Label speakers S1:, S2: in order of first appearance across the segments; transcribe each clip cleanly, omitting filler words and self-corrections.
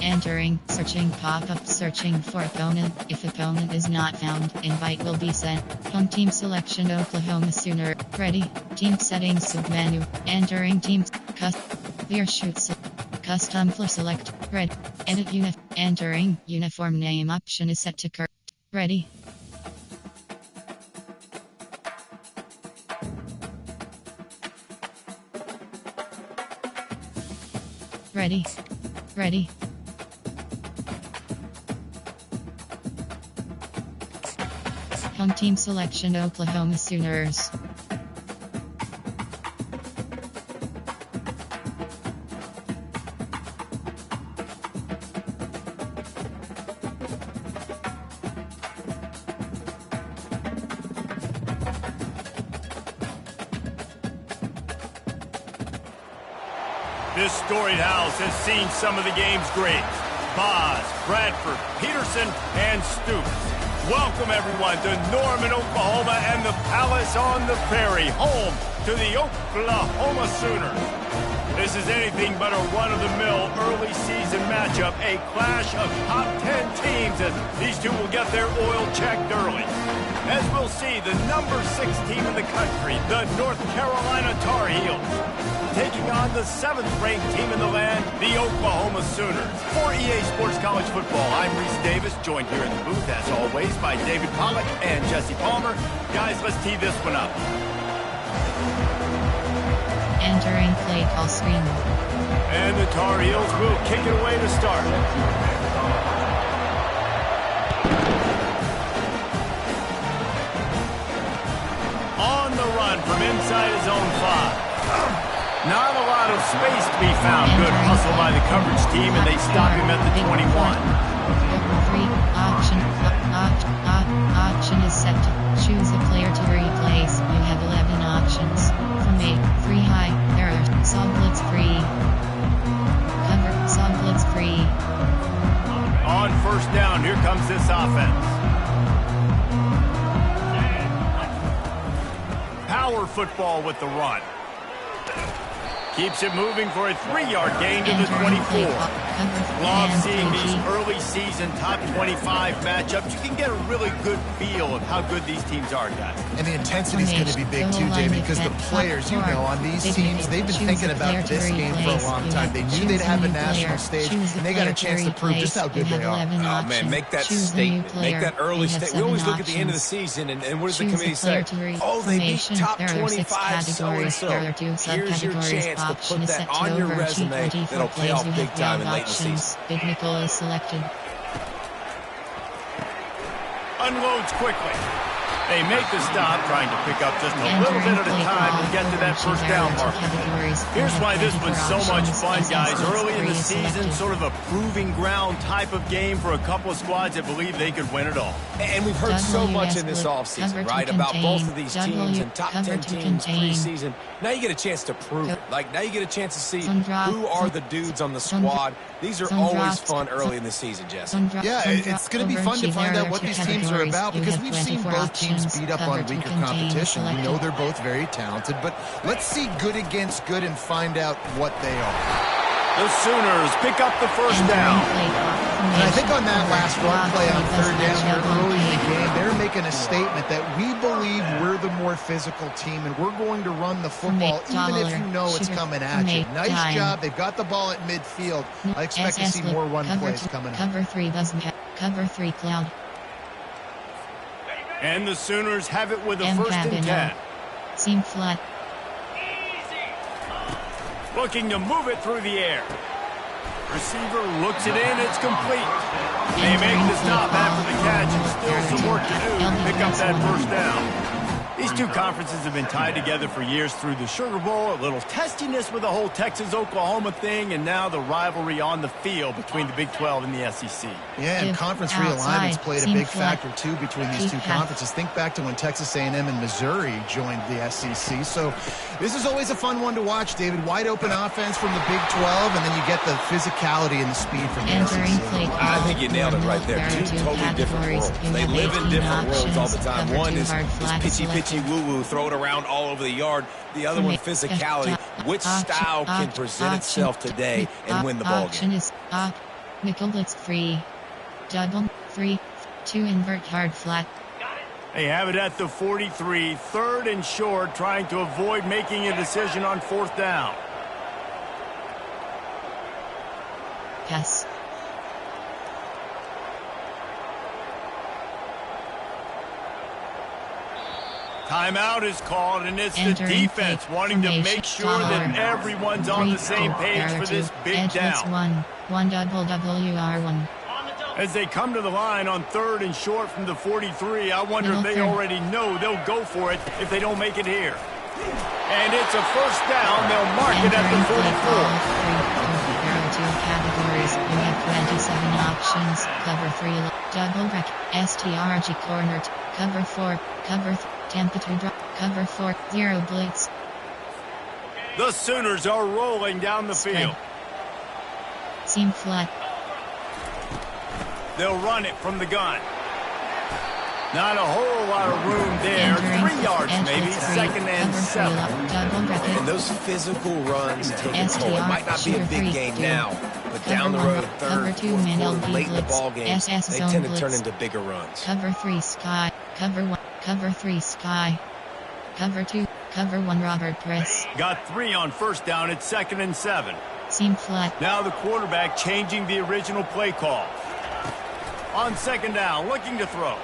S1: Entering, searching pop-up, searching for opponent. If opponent is not found, invite will be sent. Home team selection Oklahoma Sooner. Ready. Team settings submenu. Entering teams. Clear shoots. Custom flow select. Red. Edit Entering. Uniform name option is set to correct. Ready. Ready. Ready. Home team selection Oklahoma Sooners.
S2: This storied house has seen some of the game's greats. Boz, Bradford, Peterson, and Stoops. Welcome, everyone, to Norman, Oklahoma, and the Palace on the Prairie, home to the Oklahoma Sooners. This is anything but a run-of-the-mill early season matchup, a clash of top 10 teams as these two will get their oil checked early. As we'll see, the number 6 team in the country, the North Carolina Tar Heels, taking on the 7th-ranked team in the land, the Oklahoma Sooners. For EA Sports College Football, I'm Reese Davis, joined here in the booth, as always, by David Pollack and Jesse Palmer. Guys, let's tee this one up.
S1: Entering play call screen.
S2: And the Tar Heels will kick it away to start. On the run from inside his own 5. Not a lot of space to be found. Good hustle by the coverage team, and they stop him at the 21.
S1: Option is set to choose a player to replace. You have 11 options. From 8, free high, error, song blitz free. Cover, song blitz free.
S2: On first down, here comes this offense. Power football with the run. Keeps it moving for a 3-yard gain to the 24. Love seeing these early season top 25 matchups. You can get a really good feel of how good these teams are, guys.
S3: And the intensity is going to be big too, David, because the players, you know, on these teams, they've been thinking about this game for a long time. They knew they'd have a national stage, and they got a chance to prove just how good they are.
S4: Oh, man, make that statement. Make that early statement. We always look at the end of the season, and what does the committee say? Oh, they beat top 25 so-and-so. Here's your chance to put that on your resume that'll pay off big time in late in the season.
S1: Big nickel is selected.
S2: Unloads quickly. They make the stop, trying to pick up just a little bit at a time to get to that first down mark. Here's why this was so much fun, guys. Early in the season, sort of a proving ground type of game for a couple of squads that believe they could win it all.
S4: And we've heard so much in this offseason, right, about both of these teams and top 10 teams preseason. Now you get a chance to prove it. Like, now you get a chance to see who are the dudes on the squad. These are always fun early in the season, Jesse.
S3: Yeah, it's going to be fun to find out what these teams are about, because we've seen both teams beat up on weaker competition. We know they're both very talented, but let's see good against good and find out what they are.
S2: The Sooners pick up the first down.
S3: And I think on that last run play on third down here early in the game, they're making a statement that we believe we're the more physical team and we're going to run the football even if you know it's coming at you. Nice job. They've got the ball at midfield. I expect to see more run plays coming up.
S1: Cover 3 doesn't have cover 3 cloud.
S2: And the Sooners have it with a first and 10.
S1: Seam flat.
S2: Looking to move it through the air. Receiver looks it in, it's complete. They make the stop after the catch and still some work to do to pick up that first down. These two conferences have been tied together for years through the Sugar Bowl, a little testiness with the whole Texas-Oklahoma thing, and now the rivalry on the field between the Big 12 and the SEC.
S3: Yeah, and conference realignments played a big factor, too, between these two conferences. Think back to when Texas A&M and Missouri joined the SEC. So this is always a fun one to watch, David. Wide open offense from the Big 12, and then you get the physicality and the speed from the SEC.
S4: I think you nailed it right there. Two totally different worlds. They live in different worlds all the time. One is pitchy woo-woo, throw it around all over the yard. The other one, physicality. Which style can present itself today and win the ball game?
S1: Nickel blitz 3. Double 3. 2 invert hard flat.
S2: They have it at the 43, 3rd and short, trying to avoid making a decision on 4th down.
S1: Pass.
S2: Timeout is called, and it's the defense wanting to make sure that everyone's on the same page for this big down.
S1: 1 double WR1.
S2: As they come to the line on 3rd and short from the 43, I wonder if they already know they'll go for it if they don't make it here. And it's a 1st down. They'll mark it at the 44.
S1: There are 2 categories. You have 27 options. Cover 3, double rec, STRG corner, cover 4, cover temperature drop, cover 4, 0 blitz.
S2: The Sooners are rolling down the field.
S1: Seam flat.
S2: They'll run it from the gun. Not a whole lot of room there. 3 yards maybe. 2nd and 7.
S4: And those physical runs take a toll. It might not be a big game now, but down the road, 3rd, 4th quarter, late in the ball game, they tend to turn into bigger runs.
S1: Cover 3 sky. Cover 1. Cover 3 sky. Cover 2. Cover 1 Robert press.
S2: Got 3 on 1st down. It's 2nd and 7.
S1: Seam flat.
S2: Now the quarterback changing the original play call. On 2nd down, looking to throw.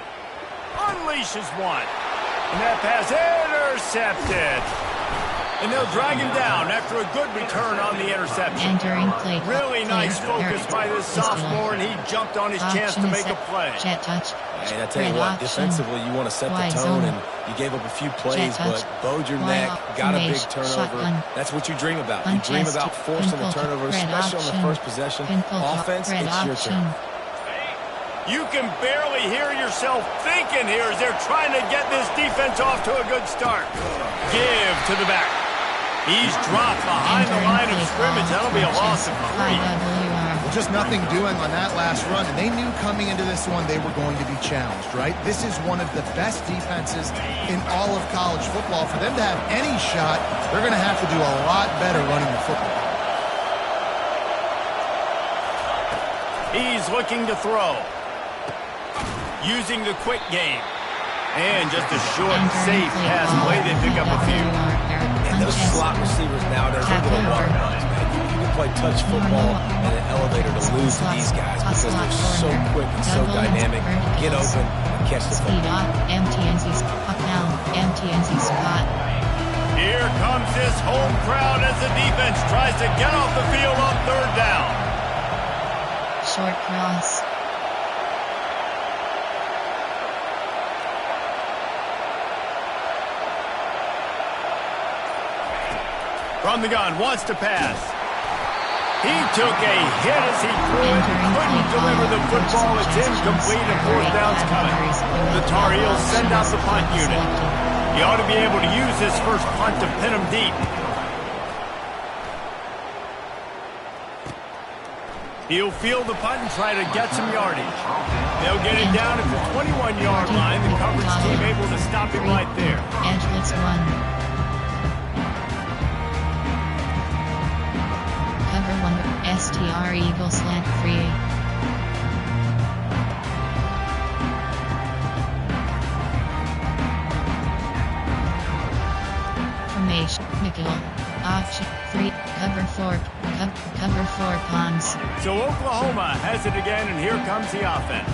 S2: Unleashes one. And that pass intercepted. And they'll drag him down after a good return on the interception. Really nice focus by this sophomore, and he jumped on his chance to make a play.
S1: Jet touch.
S4: And I tell you what, defensively, you want to set the tone, and you gave up a few plays, but bowed your neck, got a big turnover. That's what you dream about. You dream about forcing the turnover, especially on the first possession. Offense, it's your turn.
S2: You can barely hear yourself thinking here as they're trying to get this defense off to a good start. Give to the back. He's dropped behind the line of scrimmage. That'll be a loss of 3.
S3: Well, just nothing doing on that last run, and they knew coming into this one they were going to be challenged, right? This is one of the best defenses in all of college football. For them to have any shot, they're going to have to do a lot better running the football.
S2: He's looking to throw. Using the quick game. And just a short, safe pass play. They pick up a few.
S4: And those slot receivers nowadays, they're going to watermelons, man. You can play touch football in an elevator to lose to these guys because they're so quick and so dynamic. Get open and catch the football.
S1: MTNC spot.
S2: Here comes this home crowd as the defense tries to get off the field on 3rd down.
S1: Short cross.
S2: From the gun, wants to pass. He took a hit as he threw it. Couldn't deliver the football. It's incomplete and 4th down's coming. The Tar Heels send out the punt unit. He ought to be able to use this first punt to pin him deep. He'll field the punt and try to get some yardage. They'll get it down at the 21-yard line. The coverage team able to stop him right there.
S1: Edge blitz 1. Cover 1. STR Eagle slant 3. Formation. Nickel. Option 3. Cover 4. Cover 4 Ponds.
S2: So Oklahoma has it again, and here comes the offense.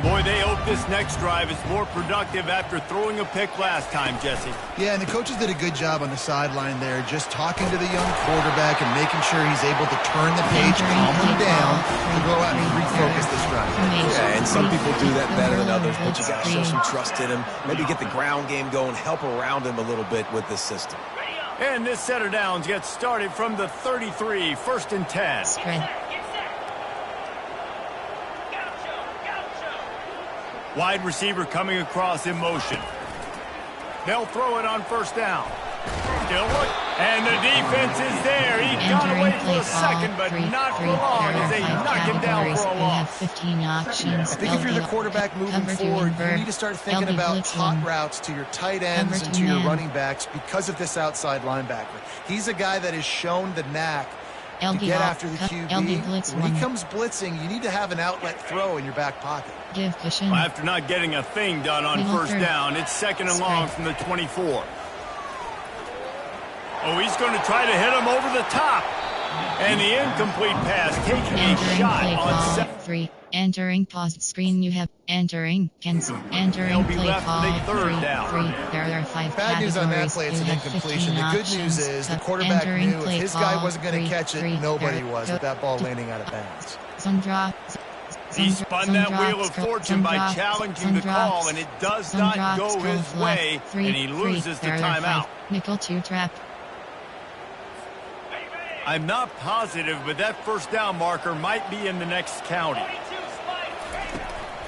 S2: Boy, they hope this next drive is more productive after throwing a pick last time, Jesse.
S3: Yeah, and the coaches did a good job on the sideline there, just talking to the young quarterback and making sure he's able to turn the page, calm him down, to go out and refocus this drive.
S4: Yeah, and some people do that better than others, but you got to show some trust in him. Maybe get the ground game going, help around him a little bit with this system.
S2: And this set of downs gets started from the 33, 1st and 10.
S1: Spread.
S2: Wide receiver coming across in motion. They'll throw it on 1st down. Still look. And the defense is there. He got away for a second, but not for long as they knock him down for a loss.
S1: 15 options.
S3: I think if you're the quarterback moving forward, you need to start thinking about hot routes to your tight ends and to your running backs because of this outside linebacker. He's a guy that has shown the knack to get after the QB. When he comes blitzing, you need to have an outlet throw in your back pocket.
S2: Well, after not getting a thing done on first down, it's 2nd and long from the 24. Oh, he's going to try to hit him over the top. And the incomplete pass taking a shot on
S1: 3. Entering paused screen, you have entering, cancel, entering play call, 3. There are 5
S3: bad news on that play, it's an incompletion. The good news is the quarterback knew if his guy wasn't going to catch it, nobody was with that ball landing out of bounds.
S2: He spun that wheel of fortune by challenging the call, and it does not go his way, and he loses the timeout.
S1: Nickel 2 trap.
S2: I'm not positive, but that first down marker might be in the next county.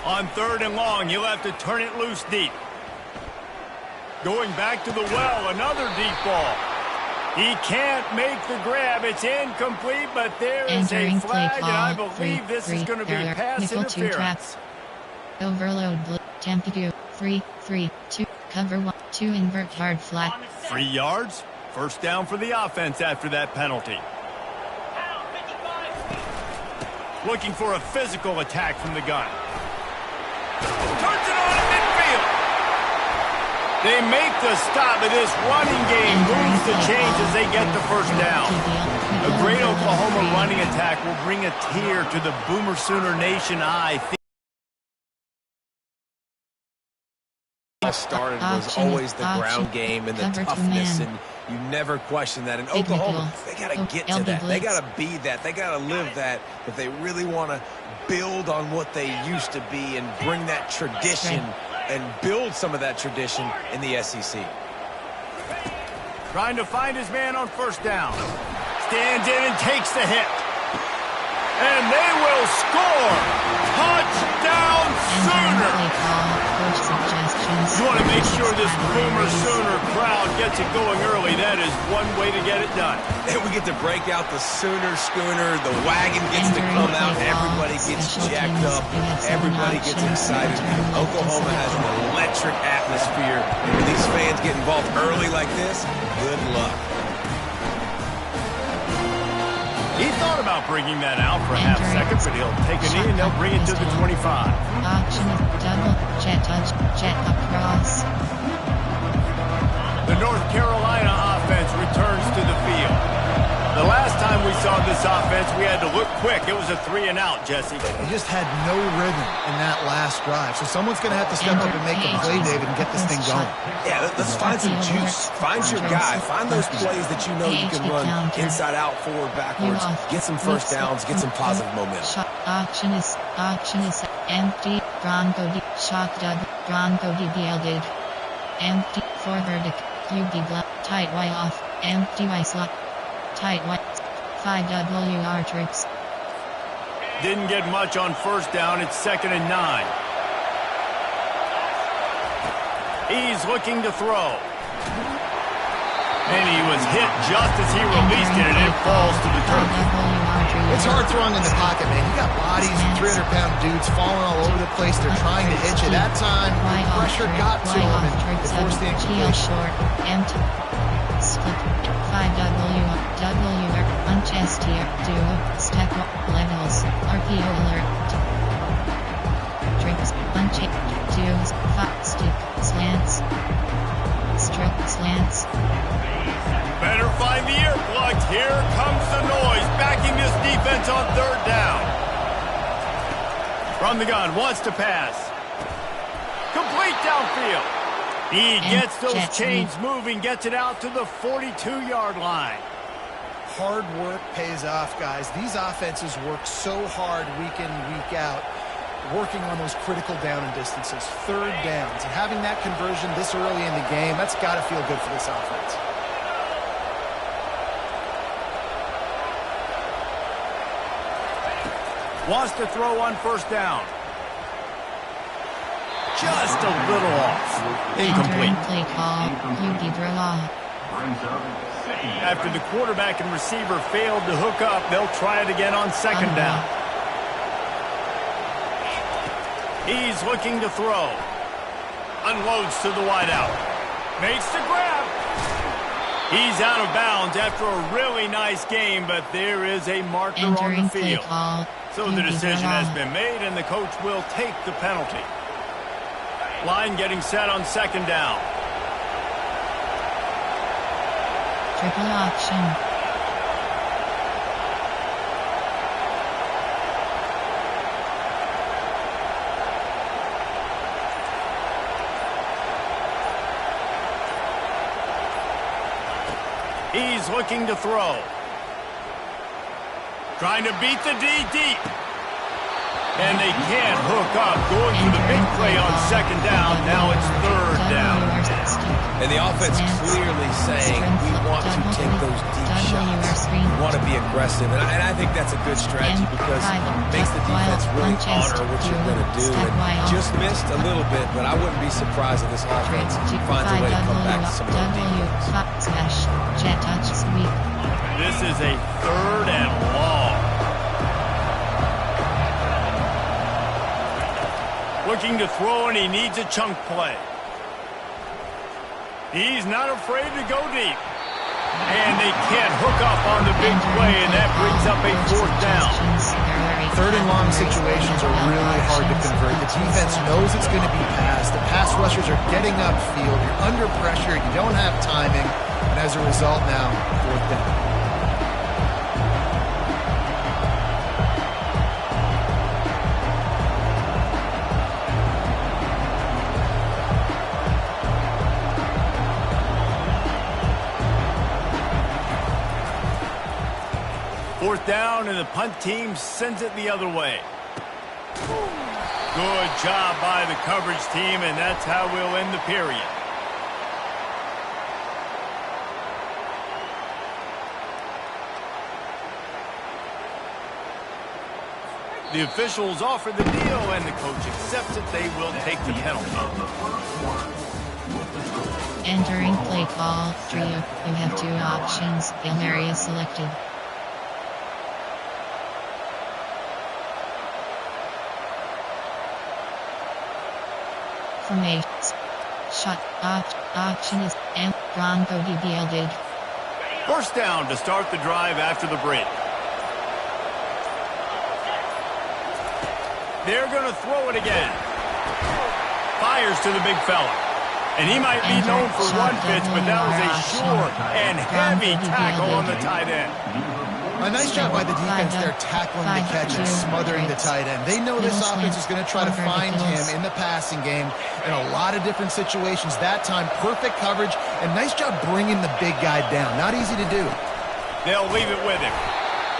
S2: On 3rd and long, he'll have to turn it loose deep. Going back to the well, another deep ball. He can't make the grab. It's incomplete, but there is a flag, and I believe this is going to be pass interference.
S1: Overload, Tampa 2, 3, 2, cover 1, 2 invert hard flat.
S2: 3 yards. First down for the offense after that penalty. Looking for a physical attack from the gun. Turns it on in midfield. They make the stop, but this running game moves the chains as they get the first down. A great Oklahoma running attack will bring a tear to the Boomer Sooner Nation eye.
S4: Started was always the ground game and the toughness, and you never question that. In Oklahoma, they got to get to that. They got to be that. They got to live that if they really want to build on what they used to be and bring that tradition and build some of that tradition in the SEC.
S2: Trying to find his man on first down. Stands in and takes the hit. And they will score! Touchdown Sooner! You want to make sure this Boomer Sooner crowd gets it going early. That is one way to get it done.
S4: And we get to break out the Sooner Schooner. The wagon gets to come out. Everybody gets jacked up. Everybody gets excited. Oklahoma has an electric atmosphere. And when these fans get involved early like this, good luck.
S2: He thought about bringing that out for a half second, but he'll take a knee and they'll bring it to the 25.
S1: Option of double, jet touch, jet across.
S2: The North Carolina offense returns to the field. The last time we saw this offense, we had to look quick. It was a 3-and-out, Jesse.
S3: They just had no rhythm in that last drive. So someone's going to have to step up and make a play, David, and get this thing going.
S4: Yeah, let's find some juice. Find your guy. Find those plays that you know you can run inside out, forward, backwards. Get some first downs. Get some positive momentum.
S1: Auction is empty. Bronco D. Shock dub. Bronco DBL did. Empty. For verdict. QB block. Tight Y off. Empty Y slot. Tight Y. 5WR tricks.
S2: Didn't get much on first down. It's 2nd and 9. He's looking to throw. And he was hit just as he released it, and it falls to the turf.
S3: It's hard throwing in the pocket, man. You got bodies and 300-pound dudes falling all over the place. They're trying to hit you. That time, pressure got to him, and it forced the incompletion.
S1: Empty. Split. 5WR. Unchest here. Duo. Step up. Levels. RPO alert. Tricks. Uncheck. Duos. Stick. Slants. Strip. Slants.
S2: Better find the earplugs. Here comes the noise, backing this defense on 3rd down. From the gun, wants to pass. Complete downfield. He gets those chains moving, gets it out to the 42-yard line.
S3: Hard work pays off, guys. These offenses work so hard week in and week out, working on those critical down and distances, 3rd downs. And having that conversion this early in the game, that's got to feel good for this offense.
S2: Wants to throw on first down. Just a little off. Incomplete.
S1: Play call.
S2: After the quarterback and receiver failed to hook up, they'll try it again on 2nd down. He's looking to throw. Unloads to the wideout. Makes the grab. He's out of bounds after a really nice game, but there is a marker on the field. So the decision has been made, and the coach will take the penalty. Line getting set on second down.
S1: Triple option.
S2: He's looking to throw. Trying to beat the D deep. And they can't hook up. Going for the big play on second down. Now it's third down.
S4: And the offense clearly saying we want to take those deep shots. We want to be aggressive. And I think that's a good strategy because it makes the defense really honor what you're going to do. And just missed a little bit, but I wouldn't be surprised if this offense finds a way to come back to some of the defense.
S2: This is a third and long. Looking to throw, and he needs a chunk play. He's not afraid to go deep. And they can't hook up on the big play, and that brings up a fourth down.
S3: Third and long situations are really hard to convert. The defense knows it's going to be passed. The pass rushers are getting upfield. You're under pressure. You don't have timing. And as a result now, fourth down.
S2: Fourth down, and the punt team sends it the other way. Good job by the coverage team, and that's how we'll end the period. The officials offer the deal, and the coach accepts it. They will take the penalty.
S1: Entering play call, trio. You have two options. Hail Mary is selected. Formations. Shot. Option is M. Bronco DBL.
S2: First down to start the drive after the break. They're going to throw it again. Fires to the big fella. And he might be known for run fits, but that was a sure and heavy tackle on the tight end.
S3: A nice job by the defense there tackling the catch and smothering the tight end. They know this offense is going to try to find him in the passing game in a lot of different situations. That time, perfect coverage, and nice job bringing the big guy down. Not easy to do.
S2: They'll leave it with him.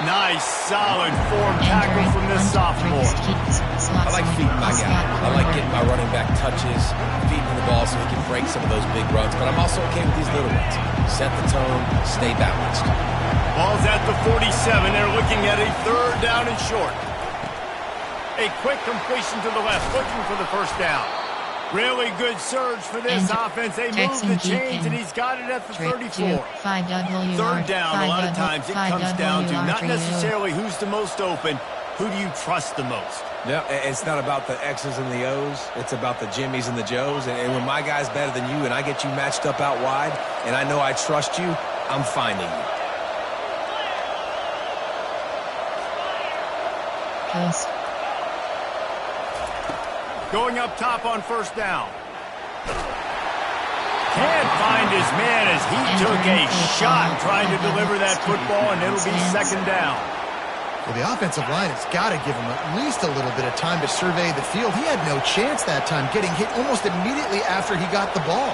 S2: Nice, solid form tackle from this sophomore.
S4: I like feeding my guy. I like getting my running back touches, feeding the ball so he can break some of those big runs. But I'm also okay with these little ones. Set the tone, stay balanced.
S2: Ball's at the 47. They're looking at a third down and short. A quick completion to the left, looking for the first down. Really good surge for this offense. They move the chains, and he's got it at the 34. Third down, a lot of times it comes down to not necessarily who's the most open, who do you trust the most?
S4: Yeah, it's not about the X's and the O's. It's about the Jimmys and the Joes. And when my guy's better than you and I get you matched up out wide, and I know I trust you, I'm finding you.
S1: Post.
S2: Going up top on first down. Can't find his man as he took a shot trying to deliver that football, and it'll be second down.
S3: Well, the offensive line has got to give him at least a little bit of time to survey the field. He had no chance that time, getting hit almost immediately after he got the ball.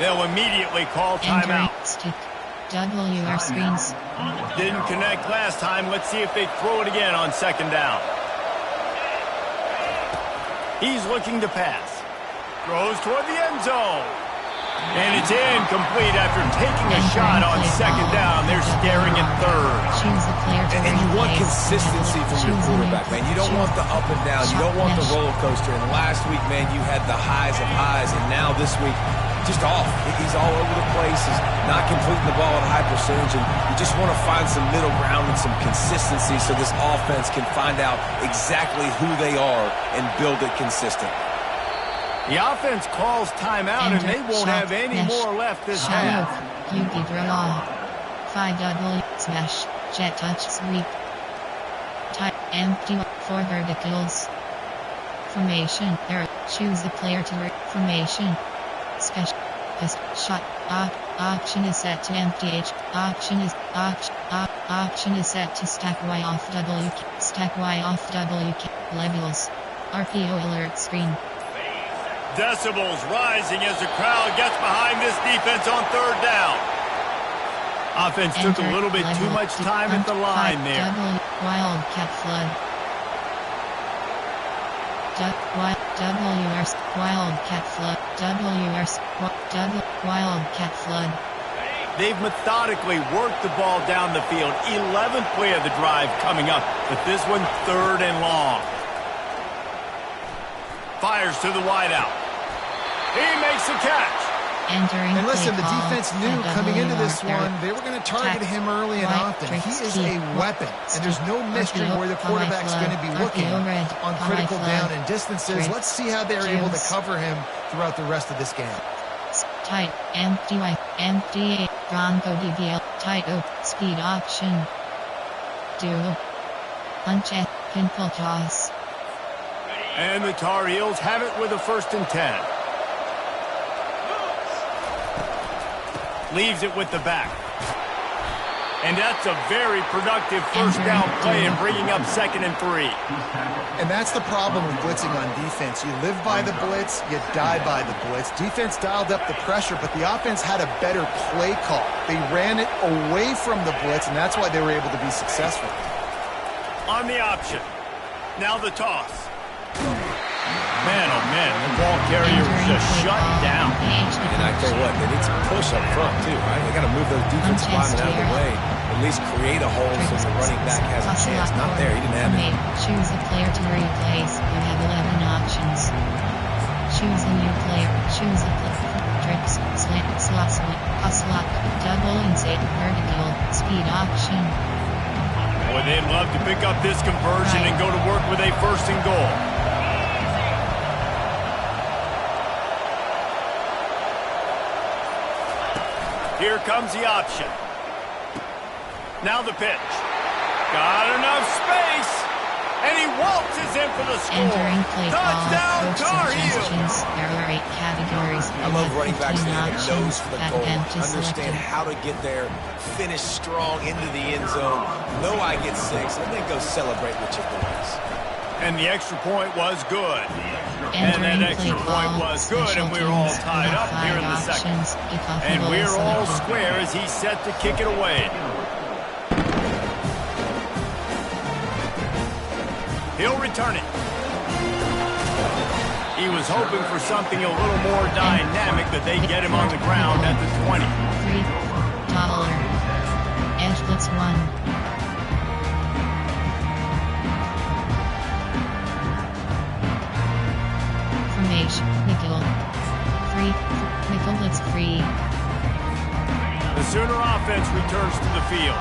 S2: They'll immediately call timeout.
S1: WR screens.
S2: Didn't connect last time. Let's see if they throw it again on second down. He's looking to pass. Throws toward the end zone. And it's incomplete after taking a shot on second down. They're staring at third.
S4: And you want consistency from your quarterback, man. You don't want the up and down. You don't want the roller coaster. And last week, man, you had the highs of highs. And now this week, just off. He's all over the place. He's not completing the ball at a high percentage. And you just want to find some middle ground and some consistency so this offense can find out exactly who they are and build it consistent.
S2: The offense calls timeout, and they won't have any more left this half.
S1: Yuki draw. 5-double, smash, jet touch sweep. Tight, empty, 4 verticals. Formation, error, choose the player to formation. Special, pist, shot, option is set to empty H, option is set to stack Y off W, stack Y off W, levels. RPO alert screen.
S2: Decibels rising as the crowd gets behind this defense on 3rd down. Offense took a little bit too much time at the line there.
S1: Wildcat flood. WRS Wildcat flood. WRS Wildcat flood.
S2: They've methodically worked the ball down the field. 11th play of the drive coming up, but this one 3rd and long. Fires to the wideout. He makes the catch.
S3: And listen, the defense knew coming into this one, they were going to target him early and often. He is a weapon, and there's no mystery where the quarterback's going to be looking on critical down and distances. Let's see how they're able to cover him throughout the rest of this game.
S1: Tight, empty, Bronco DBL, tight, speed option. Duo. Punch, pinball toss.
S2: And the Tar Heels have it with a 1st and 10. Leaves it with the back. And that's a very productive 1st down play and bringing up 2nd and 3.
S3: And that's the problem with blitzing on defense. You live by the blitz, you die by the blitz. Defense dialed up the pressure, but the offense had a better play call. They ran it away from the blitz, and that's why they were able to be successful.
S2: On the option. Now the toss. Man, oh man, the ball carrier was just shut down.
S4: And I tell you what, they need some push up front too, right? They got to move those defensive linemen out of the way. At least create a hole so the running back has a chance. Not there, he didn't have it.
S1: Choose a player to replace. You have 11 options. Choose a new player. Choose a player. Tricks, slant, slot, double inside, vertical, speed option.
S2: Boy, they'd love to pick up this conversion and go to work with a 1st and goal. Here comes the option. Now the pitch. Got enough space. And he waltzes in for the score.
S1: Entering play
S2: Touchdown, Tar Heels.
S1: There are 8 categories.
S4: I love running backs that have a nose for the goal. Understand how to get there, finish strong into the end zone. Know I get 6, and then go celebrate with your boys.
S2: And the extra point was good. And that extra point was good, and we're all tied up here in the 2nd. And we're all square as he's set to kick it away. He'll return it. He was hoping for something a little more dynamic, but they get him on the ground at the 20.
S1: $3. Edge blitz 1. Nickel. Nickel blitz free.
S2: The Sooner offense returns to the field.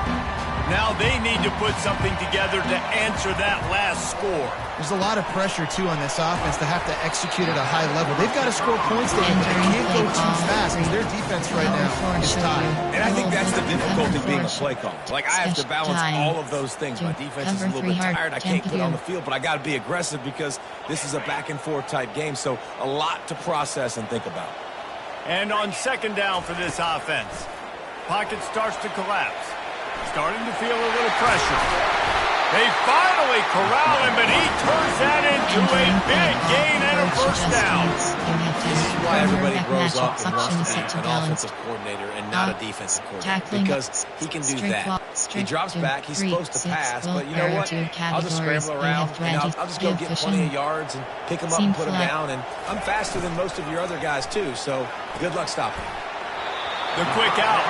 S2: Now they need to put something together to answer that last score.
S3: There's a lot of pressure, too, on this offense to have to execute at a high level. They've got to score points there, but they can't go too fast because their defense right now is tied.
S4: And I think that's the difficulty being a play caller. Like, I have to balance all of those things. My defense is a little bit tired. I can't put on the field, but I got to be aggressive because this is a back-and-forth type game, so a lot to process and think about.
S2: And on 2nd down for this offense, pocket starts to collapse. Starting to feel a little pressure. They finally corral him, but he turns that into a big gain and a 1st down.
S4: This is why everybody grows up and wants to be an offensive coordinator and not a defensive coordinator, because he can do that. He drops back, he's supposed to pass, but you know what? I'll just scramble around, and I'll just go get plenty of yards and pick him up and put him down, and I'm faster than most of your other guys too, so good luck stopping.
S2: The quick out.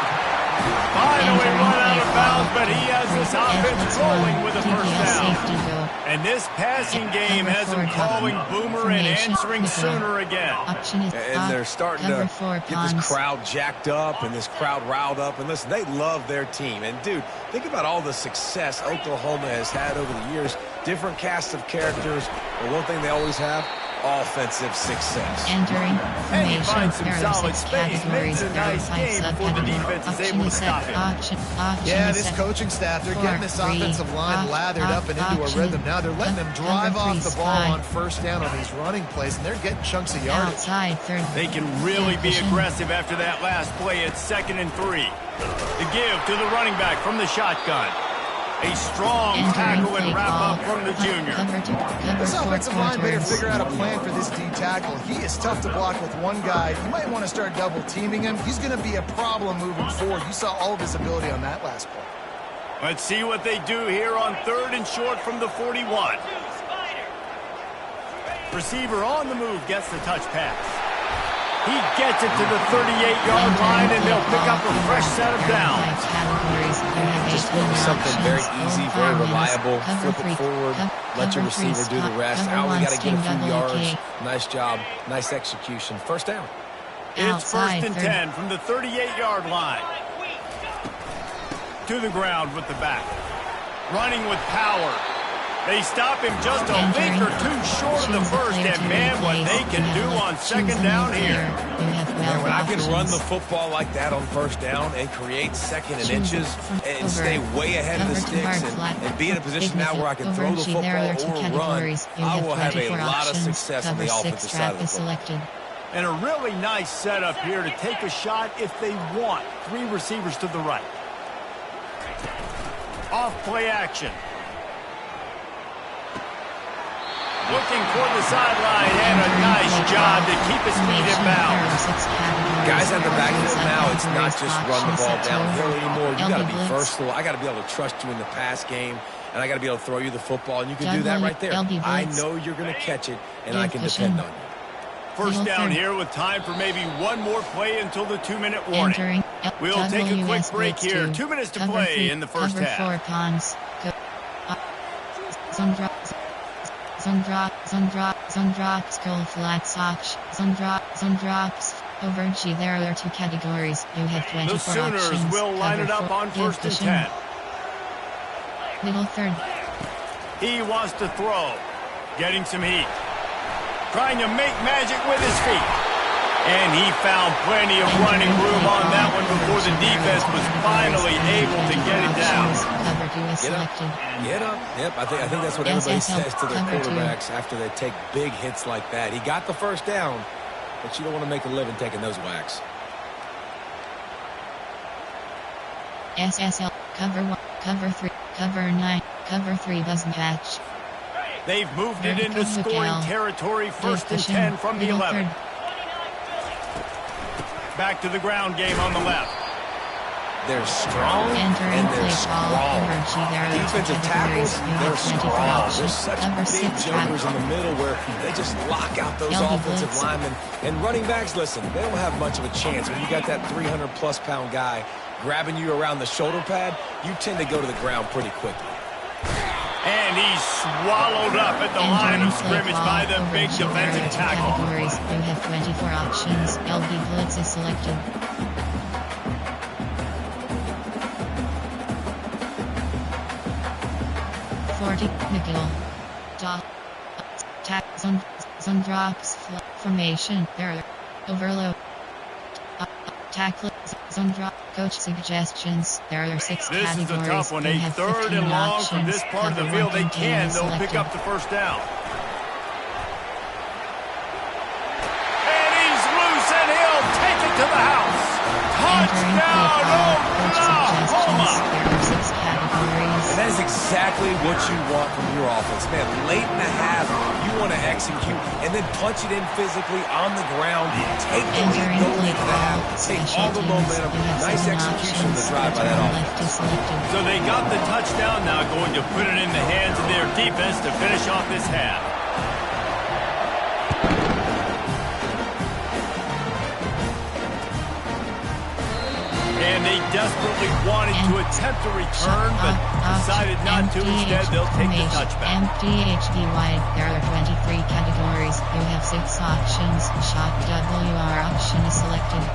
S2: Finally run out of bounds, but he has this offense rolling with a 1st down. And this passing game has him calling Boomer and answering Sooner again.
S4: And they're starting to get this crowd jacked up and this crowd riled up. And listen, they love their team. And, dude, think about all the success Oklahoma has had over the years. Different casts of characters. But one thing they always have, offensive success.
S1: Entering
S2: And he
S1: formation,
S2: finds some
S1: there are
S2: solid
S1: 6
S2: space.
S1: categories.
S2: Makes it a
S1: There are
S2: nice
S1: 5
S2: game before the defense is able to stop it.
S3: Yeah, this coaching staff, they're getting this offensive line lathered up and into a rhythm now. They're letting them drive off the ball on first down on these running plays, and they're getting chunks of yardage.
S1: Outside third.
S2: They can really be aggressive after that last play at 2nd and 3. The give to the running back from the shotgun. A strong tackle and wrap up from the junior.
S3: This offensive line better figure out a plan for this D tackle. He is tough to block with one guy. You might want to start double teaming him. He's going to be a problem moving forward. You saw all of his ability on that last play.
S2: Let's see what they do here on 3rd and short from the 41. Receiver on the move gets the touch pass. He gets it to the 38-yard line, and they'll pick up a fresh set of downs.
S4: Just something very easy, very reliable. Flip it forward, let your receiver do the rest. Now we got to get a few yards. Nice job, nice execution. First down.
S2: It's 1st and 10 from the 38-yard line. To the ground with the back. Running with power. They stop him just a link or two short of the first, and man, what they can do on 2nd down here.
S4: And when I can run the football like that on 1st down and create 2nd and inches and stay way ahead of the sticks and be in a position now where I can throw the football or run, I will have a lot of success on the offensive side of the football.
S2: And a really nice setup here to take a shot if they want. 3 receivers to the right. Off play action. Looking toward the sideline, and a nice job to keep his feet in bounds.
S4: Guys on the backfield now, it's not just run the ball downhill anymore. You got to be versatile. I got to be able to trust you in the pass game, and I got to be able to throw you the football, and you can do that right there. I know you're going to catch it, and I can depend on you.
S2: First down here with time for maybe one more play until the 2-minute warning. We'll take a quick break here. 2 minutes to play in the first half.
S1: Zundrops, goal flats, Zundrops, over G. There are 2 categories. You have 24
S2: options. The Sooners
S1: options.
S2: will line it up on 1st and 10.
S1: Middle third.
S2: He wants to throw. Getting some heat. Trying to make magic with his feet. And he found plenty of running room on that one before the defense was finally able to get it down.
S4: Get up. Yep, I think that's what everybody says to their quarterbacks after they take big hits like that. He got the first down, but you don't want to make a living taking those whacks.
S1: SSL, cover 1, cover 3, cover 9, cover 3 doesn't catch.
S2: They've moved it into scoring territory. 1st and 10 from the 11. Back to the ground game on the left.
S4: They're strong and they're strong. Defensive tackles, they're strong. There's such big jumpers in the middle where they just lock out those offensive linemen. And running backs, listen, they don't have much of a chance. When you got that 300-plus pound guy grabbing you around the shoulder pad, you tend to go to the ground pretty quickly.
S2: And he's swallowed up at the line of scrimmage by the big defensive tackle.
S1: You have 24 options. LB Blitz is selected. Nickel. Zone drops. Formation. There. Overload. Tackle. Zone drop. Coach suggestions. There are 6 categories.
S2: This is a tough one. A 3rd and long from this part of the field. They'll pick up the first down. And he's loose, and he'll take it to the house. Touchdown, Oklahoma!
S4: And that is exactly what you want from your offense. Man, late in the half, you want to execute and then punch it in physically on the ground. Take the lead going into the half. Take all the momentum. Nice execution of the drive by that offense.
S2: So they got the touchdown, now going to put it in the hands of their defense to finish off this half. And they desperately wanted to attempt a return, but decided not to. Instead, they'll take the touchback.
S1: MDHD wide. There are 23 categories. You have 6 options. Shot WR option is selected.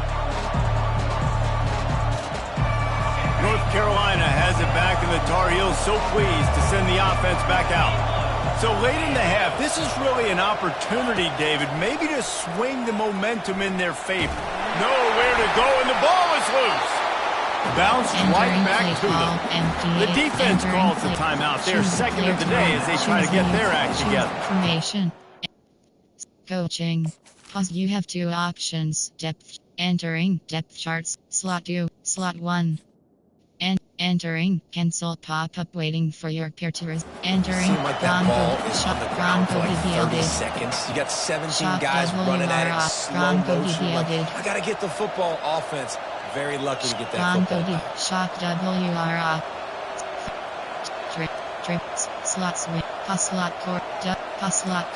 S2: North Carolina has it back, and the Tar Heels so pleased to send the offense back out. So late in the half, this is really an opportunity, David, maybe to swing the momentum in their favor. Nowhere to go, and the ball is loose. Bounced right back to them. The defense calls the timeout. They're second of the day as they try to get their act together.
S1: Formation. Coaching. Pause. You have two options. Depth. Entering depth charts. Slot 2. Slot 1. And entering cancel pop-up waiting for your peer to entering
S4: like that ball is on the ground for like 30 seconds. You got 17 guys running at it slow motion. Like, I got to get the football offense. Very lucky to get that football.
S1: Shock WRA. Trip. Slot swing. Slot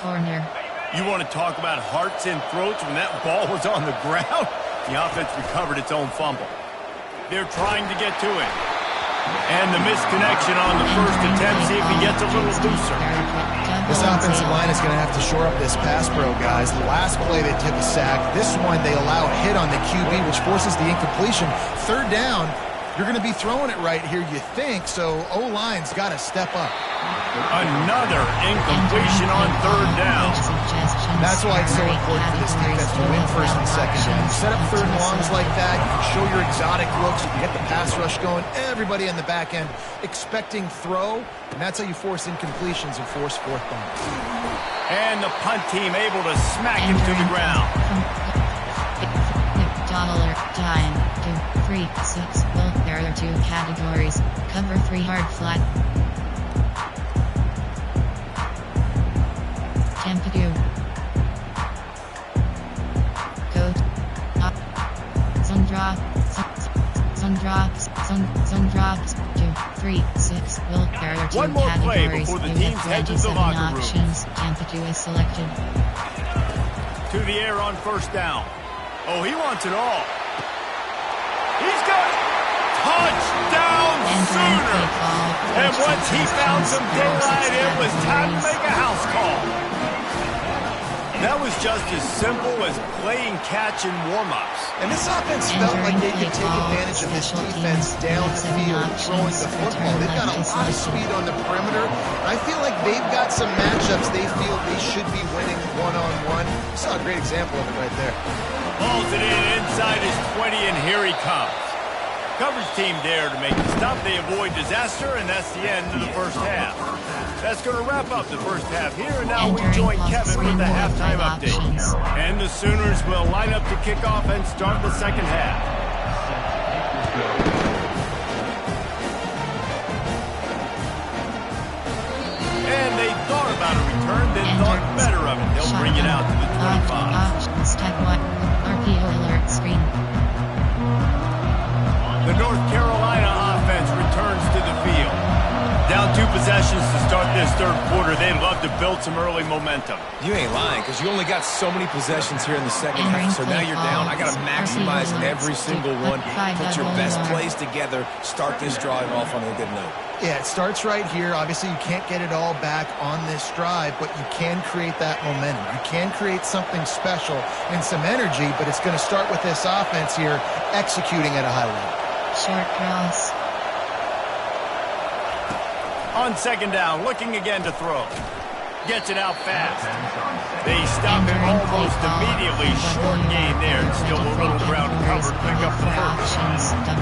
S1: corner.
S2: You want to talk about hearts and throats when that ball was on the ground? The offense recovered its own fumble. They're trying to get to it. And the misconnection on the first attempt. See if he gets a little looser.
S3: This offensive line is going to have to shore up this pass pro, guys. The last play they took a sack. This one they allow a hit on the QB, which forces the incompletion. Third down, you're going to be throwing it right here, you think. So O-line's got to step up.
S2: Another incompletion on third down.
S3: That's why it's so important for this defense to win first and second down. Set up third and longs like that. You can show your exotic looks. You can get the pass rush going. Everybody in the back end expecting throw, and that's how you force incompletions and force fourth down.
S2: And the punt team able to smack him to the ground.
S1: Dime, 2, 3, 6. Well, there are two categories. Cover 3 hard flat. Tempo 2. Code. Sun drops. 2, 3, 6. Well, there are two
S2: One more
S1: categories.
S2: Play before the teams head to the locker room.
S1: Options. Tempo 2 is selected.
S2: To the air on first down. Oh, he wants it all. He's got it. Touchdown Sooner. And once he found some daylight, it was time to make a house call. That was just as simple as playing catch in warm-ups.
S3: And this offense felt like they could take advantage of this defense down the field, throwing the football. They've got a lot of speed on the perimeter. I feel like they've got some matchups they feel they should be winning one-on-one. You saw a great example of it right there.
S2: Hauls it in inside his 20, and here he comes. Coverage team there to make the stop. They avoid disaster, and that's the end of the first half. That's going to wrap up the first half here, and now we join Kevin with the halftime update. And the Sooners will line up to kick off and start the second half. And they thought about a return, then thought better of it. They'll bring it out to the 25.
S1: Step 1. RPO alert screen.
S2: The North Carolina offense returns to the field. Down 2 possessions to start this third quarter. They'd love to build some early momentum.
S4: You ain't lying, because you only got so many possessions here in the second half. So now you're down. I got to maximize every single one. Put your best plays together. Start this drive off on a good note.
S3: Yeah, it starts right here. Obviously, you can't get it all back on this drive, but you can create that momentum. You can create something special and some energy, but it's going to start with this offense here executing at a high level.
S1: Short cross.
S2: On second down, looking again to throw. Gets it out fast. They stop him almost immediately. Short gain there. Still a little ground covered. Pick up the first.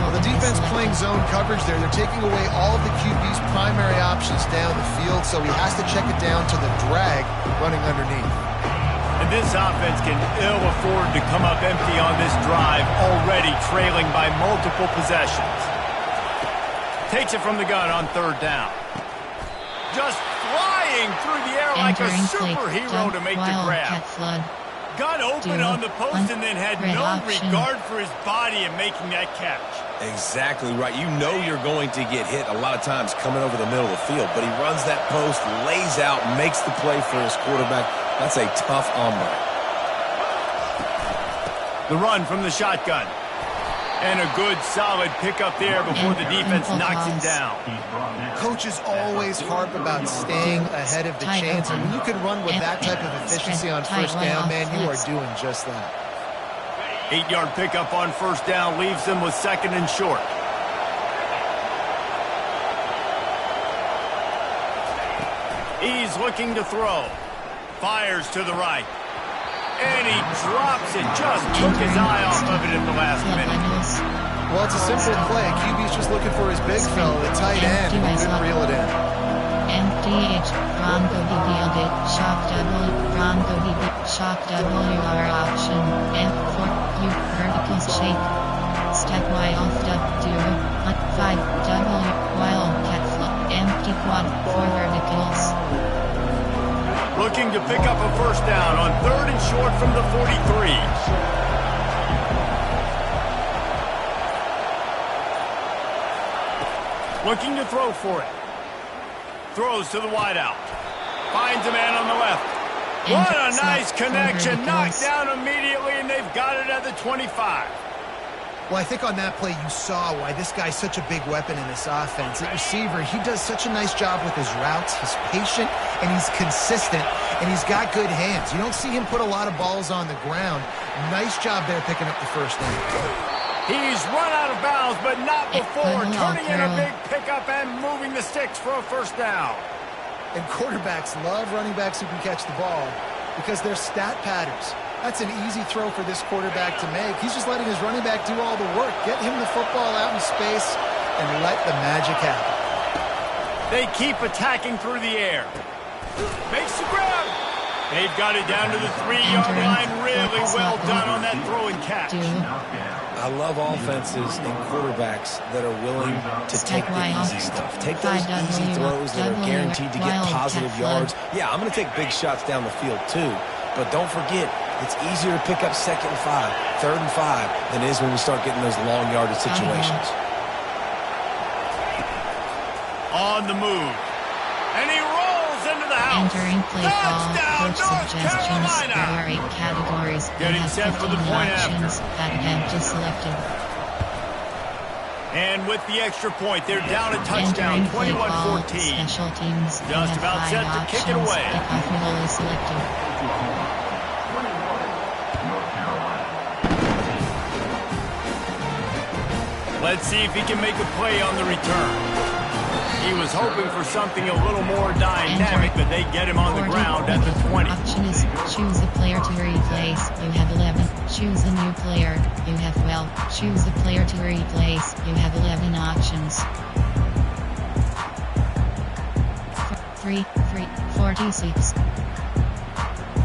S3: Well, the defense playing zone coverage there. They're taking away all of the QB's primary options down the field, so he has to check it down to the drag running underneath.
S2: And this offense can ill afford to come up empty on this drive, already trailing by multiple possessions. Takes it from the gun on third down. Just flying through the air like a superhero to make the grab. Got open on the post and then had no regard for his body in making that catch.
S4: Exactly right. You know you're going to get hit a lot of times coming over the middle of the field, but he runs that post, lays out, makes the play for his quarterback. That's a tough hombre.
S2: The run from the shotgun. And a good, solid pickup there before the defense knocks him down.
S3: Coaches always harp about staying ahead of the chains, and when you can run with that type of efficiency on first down, man, you are doing just that.
S2: 8-yard pickup on first down leaves them with second and short. He's looking to throw. Fires to the right. And he drops it. Just took his eye off of it at the last minute.
S3: Well, it's a simple play. QB's just looking for his big fella, the tight end, who didn't reel it in.
S1: MDH, Bronco DBLD, shock double, Bronco DB, shock WR option, M4, U, vertical shake, step Y off W, 5, W, wildcat flip, empty quad, 4 verticals.
S2: Looking to pick up a first down on 3rd and short from the 43. Looking to throw for it. Throws to the wideout. Finds a man on the left. What a nice connection. Knocked down immediately, and they've got it at the 25.
S3: Well, I think on that play you saw why this guy's such a big weapon in this offense. At receiver, he does such a nice job with his routes. He's patient, and he's consistent, and he's got good hands. You don't see him put a lot of balls on the ground. Nice job there picking up the first down.
S2: He's run out of bounds, but not before. Turning in a big pickup and moving the sticks for a first down.
S3: And quarterbacks love running backs who can catch the ball because they're stat patterns. That's an easy throw for this quarterback to make. He's just letting his running back do all the work. Get him the football out in space and let the magic happen.
S2: They keep attacking through the air. Makes the grab. They've got it down to the 3-yard line. Really well done on that throw and catch.
S4: I love offenses and quarterbacks that are willing to take the easy stuff. Take those easy throws that are guaranteed to get positive yards. Yeah, I'm going to take big shots down the field too. But don't forget, it's easier to pick up 2nd and 5, 3rd and 5 than it is when we start getting those long yardage situations.
S2: On the move. And he rolls into the house.
S1: Entering play call, coach suggestions. There are 8 categories.
S2: Getting set for the point after.
S1: That empty selected.
S2: And with the extra point, they're down a touchdown, 21-14.
S1: Special teams.
S2: Just about set to kick it away.
S1: Kickoff is selected.
S2: Let's see if he can make a play on the return. He was hoping for something a little more dynamic, but they get him on the ground at the 20.
S1: Option is choose a player to replace. You have 11. Choose a new player. You have 12. Choose a player to replace. You have 11 options. 46.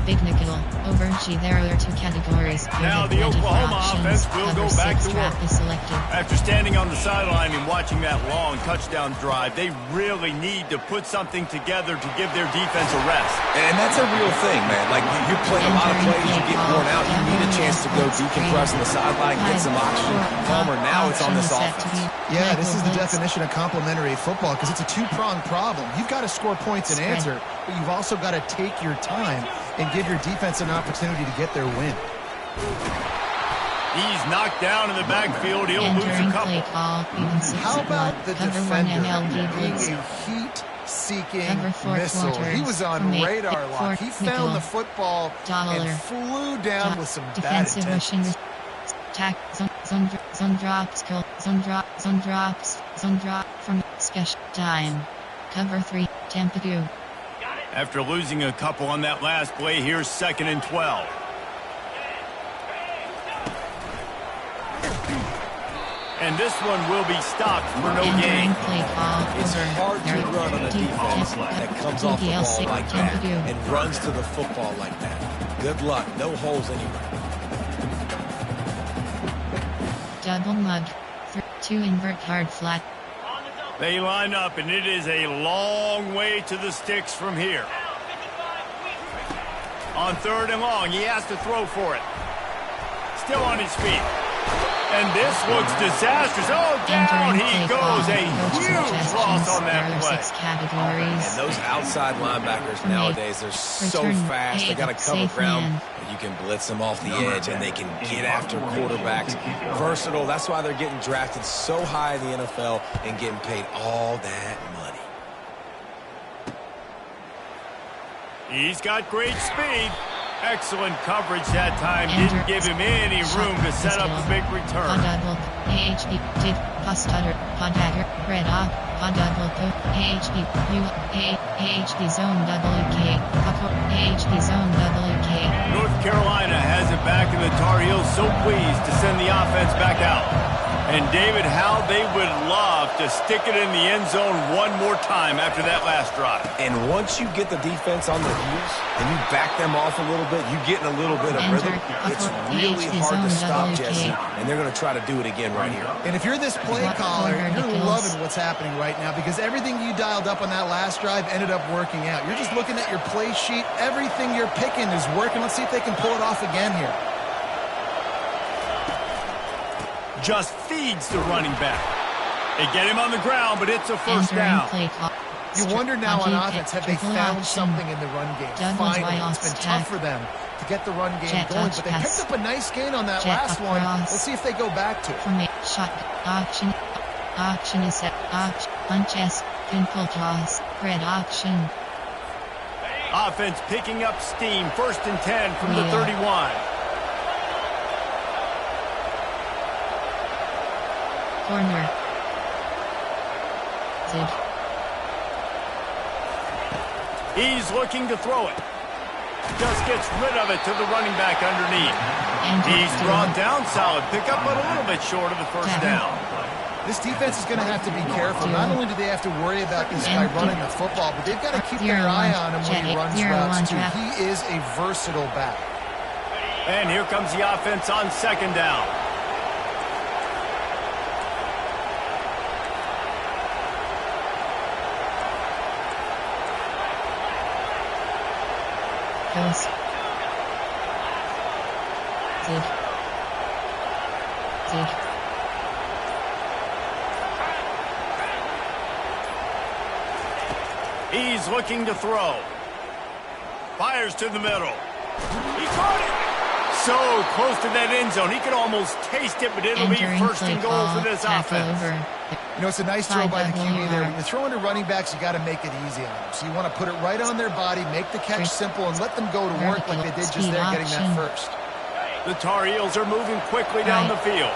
S1: Big nickel. Over G. There are 2 categories.
S2: Now the Oklahoma offense will go back to work.
S1: Selected.
S2: After standing on the sideline and watching that long touchdown drive, they really need to put something together to give their defense a rest.
S4: And that's a real thing, man. Like, you play a lot of plays, you get worn out, you need a chance to go decompress on the sideline, get some oxygen. Palmer, now it's on this offense.
S3: Yeah, this is the definition of complementary football because it's a 2-pronged problem. You've got to score points and answer, but you've also got to take your time and give your defense an opportunity to get their win.
S2: He's knocked down in the backfield. He'll lose a couple.
S3: How about the defender being a heat-seeking missile? He was on radar lock. He found the football and flew down with some bad intentions.
S1: Zone drop from special time. Cover 3, Tampa 2.
S2: After losing a couple on that last play, here's 2nd and 12. And this one will be stopped for no gain.
S4: It's hard to run on a defense that comes off the ball like that and runs to the football like that. Good luck. No holes anywhere.
S1: Double mug. 2 invert hard flat.
S2: They line up, and it is a long way to the sticks from here. On 3rd and long, he has to throw for it. Still on his feet. And this looks disastrous. Oh, down he goes. A huge loss on that play.
S4: And those outside linebackers nowadays, they're so fast. They got to cover ground. But you can blitz them off the edge, and they can get after quarterbacks. Versatile. That's why they're getting drafted so high in the NFL and getting paid all that money.
S2: He's got great speed. Excellent coverage that time. Didn't give him any room to set up a big return.
S1: Zone WK. Zone WK.
S2: North Carolina has it back, and the Tar Heels so pleased to send the offense back out. And David, how they would love to stick it in the end zone one more time after that last drive.
S4: And once you get the defense on their heels and you back them off a little bit, you get in a little bit of rhythm. It's really hard to stop, Jesse, and they're going to try to do it again right here.
S3: And if you're this play caller, you're loving what's happening right now because everything you dialed up on that last drive ended up working out. You're just looking at your play sheet. Everything you're picking is working. Let's see if they can pull it off again here.
S2: Just feeds the running back. They get him on the ground, but it's a first down.
S3: You wonder now on offense, have they found something in the run game? Finally, it's been tough for them to get the run game going, but they picked up a nice gain on that last one. Let's see if they go back to it.
S1: Shot, auction is set, punches, pinful toss, red auction.
S2: Offense picking up steam, 1st and 10 from the 31.
S1: Corner. Zid.
S2: He's looking to throw it. Just gets rid of it to the running back underneath. He's brought down solid pickup, but a little bit short of the first down.
S3: This defense is going to have to be careful. Not only do they have to worry about this guy running the football, but they've got to keep their eye on him when he runs routes too. He is a versatile back.
S2: And here comes the offense on 2nd down.
S1: Zid.
S2: He's looking to throw. Fires to the middle. He caught it. So close to that end zone. He could almost taste it, but it'll be 1st and goal for this offense.
S3: You know, it's a nice throw by the QB there. When you're throwing to running backs, you got to make it easy on them. So you want to put it right on their body, make the catch simple, and let them go to work like they did just there getting that first.
S2: The Tar Heels are moving quickly down the field.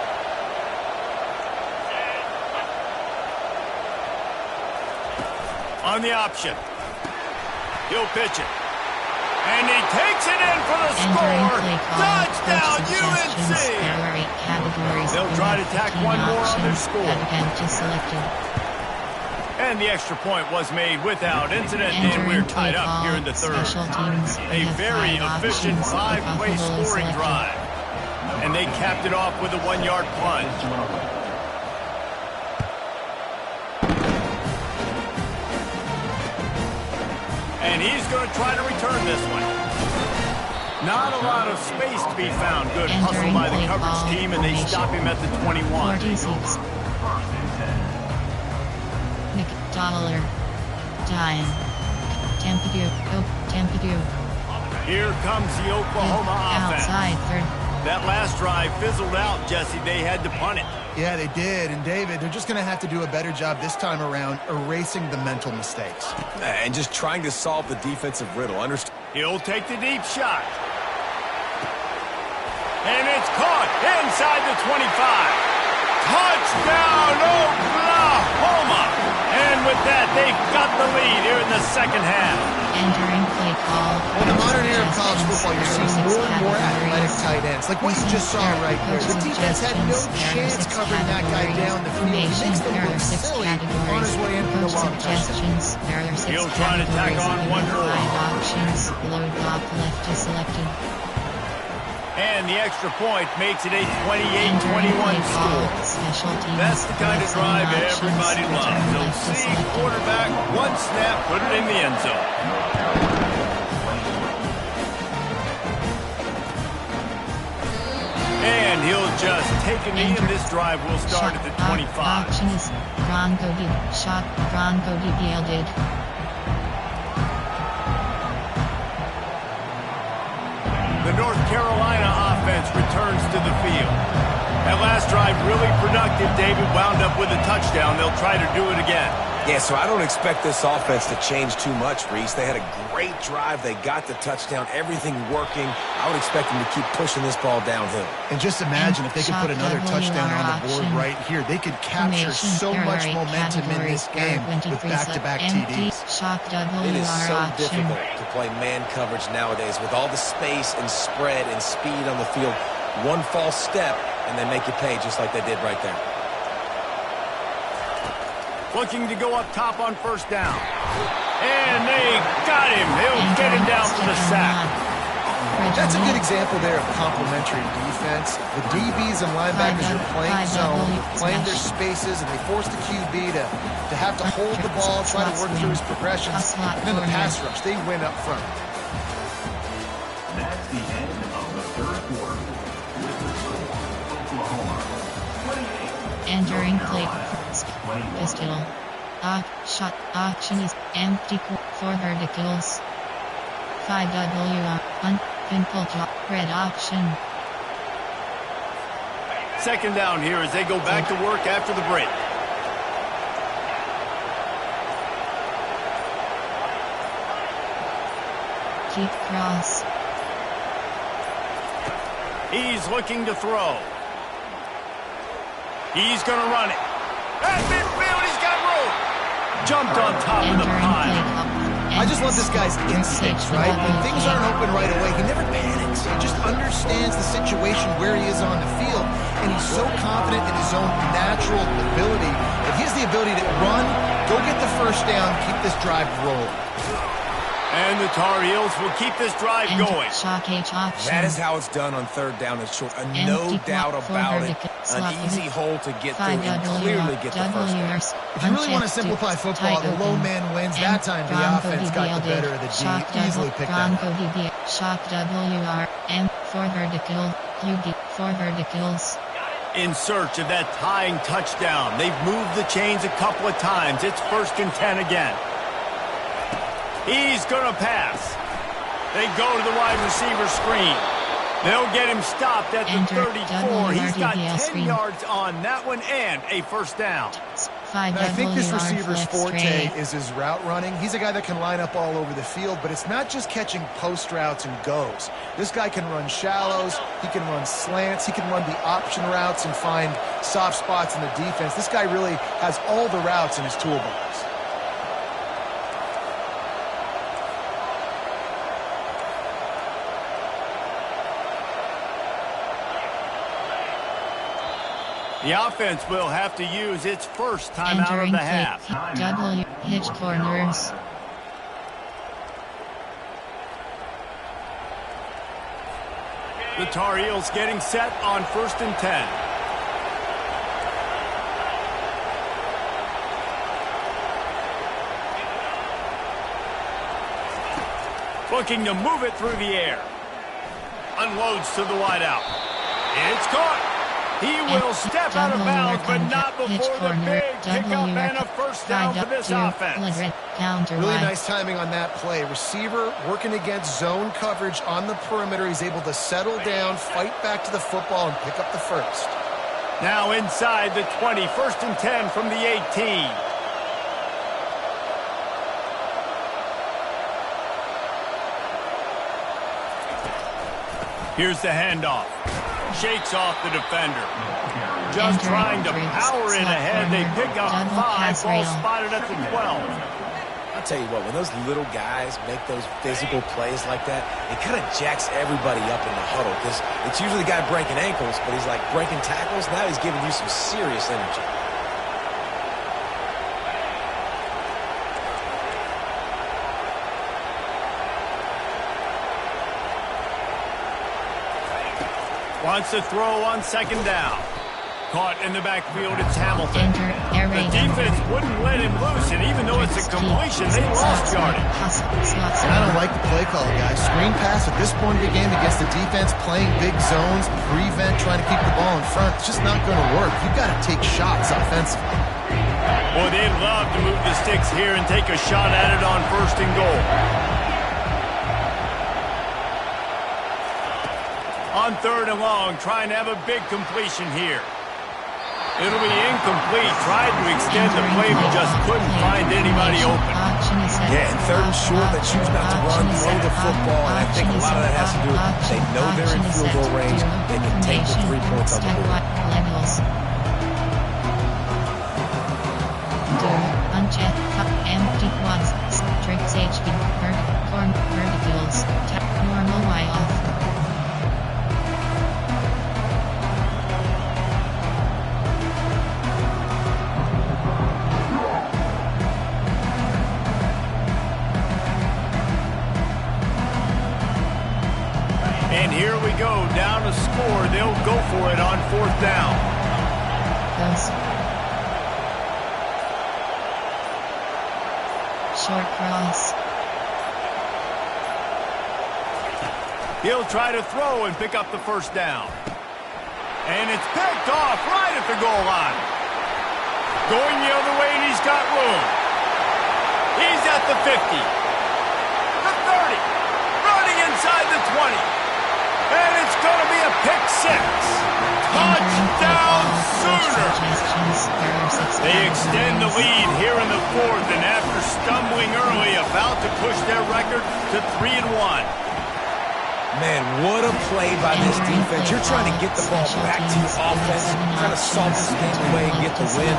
S2: On the option. He'll pitch it. And he takes it in for the score. Touchdown, UNC! They'll try to tack one more on their score. And the extra point was made without incident, and we're tied up here in the 3rd. A very efficient 5-play scoring drive. And they capped it off with a 1-yard plunge. And he's going to try to return this one. Not a lot of space to be found. Good hustle by the coverage team, and they stop him at the 21.
S1: 46. McDollar. Time. Tempadu.
S2: Here comes the Oklahoma offense.
S1: Outside 3rd.
S2: That last drive fizzled out, Jesse. They had to punt it.
S3: Yeah, they did. And, David, they're just going to have to do a better job this time around erasing the mental mistakes.
S4: And just trying to solve the defensive riddle.
S2: He'll take the deep shot. And it's caught inside the 25. Touchdown, Oklahoma! And with that, they've got the lead here in the 2nd half.
S1: Entering play call.
S3: In the modern era of college football, you're seeing more and more athletic tight ends. Like what you just saw right there. The defense had no chance covering that guy down the field. He makes them look silly on his way in for the long touchdown.
S2: He'll try to tack on one more.
S1: Options. Load block left is selected.
S2: And the extra point makes it a 28-21 score. That's the kind of drive everybody loves. They'll see quarterback, one snap, put it in the end zone. And he'll just take a knee, and this drive will start at the 25.
S1: Options. Bronco yielded.
S2: The North Carolina offense returns to the field. That last drive really productive. David wound up with a touchdown. They'll try to do it again.
S4: Yeah, so I don't expect this offense to change too much, Reese. They had a great drive. They got the touchdown, everything working. I would expect them to keep pushing this ball downhill.
S3: And just imagine if they could put another touchdown on the board right here. They could capture so much momentum in this game with back-to-back TDs.
S4: It is so difficult to play man coverage nowadays with all the space and spread and speed on the field. One false step, and they make you pay just like they did right there.
S2: Looking to go up top on first down. And they got him. He'll get him down for the sack.
S3: That's a good example there of complementary defense. The DBs and linebackers are playing zone, playing their spaces, and they force the QB to have to hold the ball, try to work through his progressions. And then the pass rush, they win up front.
S5: That's the end of the third quarter. With the score, Oklahoma 28.
S1: Entering play. Pistol. Shot. Auction is empty for verticals. 5W on pimple drop. Red option.
S2: Second down here as they go back to work after the break.
S1: Keep cross.
S2: He's looking to throw. He's going to run it. At midfield, he's got room. Jumped on top of the pile.
S3: I just love this guy's instincts, right? When things aren't open right away, he never panics. He just understands the situation where he is on the field, and he's so confident in his own natural ability that he has the ability to run, go get the first down, keep this drive rolling.
S2: And the Tar Heels will keep this drive going.
S4: That is how it's done on third down and short. No doubt about it. An easy hole to get through and clearly get the first down.
S3: If you really want to simplify football, the low man wins. That time the offense got the better of the D. Easily picked up.
S1: Shock WR, M for vertical, QD for verticals.
S2: In search of that tying touchdown. They've moved the chains a couple of times. It's 1st and 10 again. He's going to pass. They go to the wide receiver screen. They'll get him stopped at the 34. He's got 10 yards on that one and a first down.
S3: I think this receiver's forte is his route running. He's a guy that can line up all over the field, but it's not just catching post routes and goes. This guy can run shallows. He can run slants. He can run the option routes and find soft spots in the defense. This guy really has all the routes in his toolbox.
S2: The offense will have to use its first time out of the half.
S1: W hitch corners.
S2: The Tar Heels getting set on 1st and 10. Looking to move it through the air. Unloads to the wideout. It's caught. He will step out of bounds, but not before the big pickup and a first down for this offense.
S3: Really nice timing on that play. Receiver working against zone coverage on the perimeter. He's able to settle down, fight back to the football, and pick up the first.
S2: Now inside the 20, 1st and 10 from the 18. Here's the handoff. Shakes off the defender. Just trying to power in ahead. They pick up 5. Ball spotted at the 12.
S4: I'll tell you what, when those little guys make those physical plays like that, it kind of jacks everybody up in the huddle because it's usually the guy breaking ankles, but he's like breaking tackles. Now he's giving you some serious energy.
S2: Wants to throw on 2nd down. Caught in the backfield, it's Hamilton. The defense wouldn't let him loose, and even though it's a completion, they lost yardage.
S3: And I don't like the play call, guys. Screen pass at this point of the game against the defense, playing big zones, prevent, trying to keep the ball in front. It's just not going to work. You've got to take shots offensively.
S2: Boy, they'd love to move the sticks here and take a shot at it on 1st and goal. On 3rd and long, trying to have a big completion here. It'll be incomplete. Tried to extend the play, but just couldn't find anybody open.
S4: Yeah, and third and short, they choose not to run, throw the football, and I think a lot of that has to do with they know they're in field goal range. They can take the 3 points on the board.
S1: Empty quads, strict HP, verticals, normal Y off.
S2: And here we go, down to score. They'll go for it on 4th down.
S1: Short cross.
S2: He'll try to throw and pick up the 1st down. And it's picked off right at the goal line. Going the other way, and he's got room. He's at the 50. The 30. Running inside the 20. And it's going to be a pick 6. Touchdown Sooners. They extend the lead here in the 4th, and after stumbling early, about to push their record to 3-1.
S4: Man, what a play by this defense. You're trying to get the ball back to your offense, trying to solve this game away and get the win.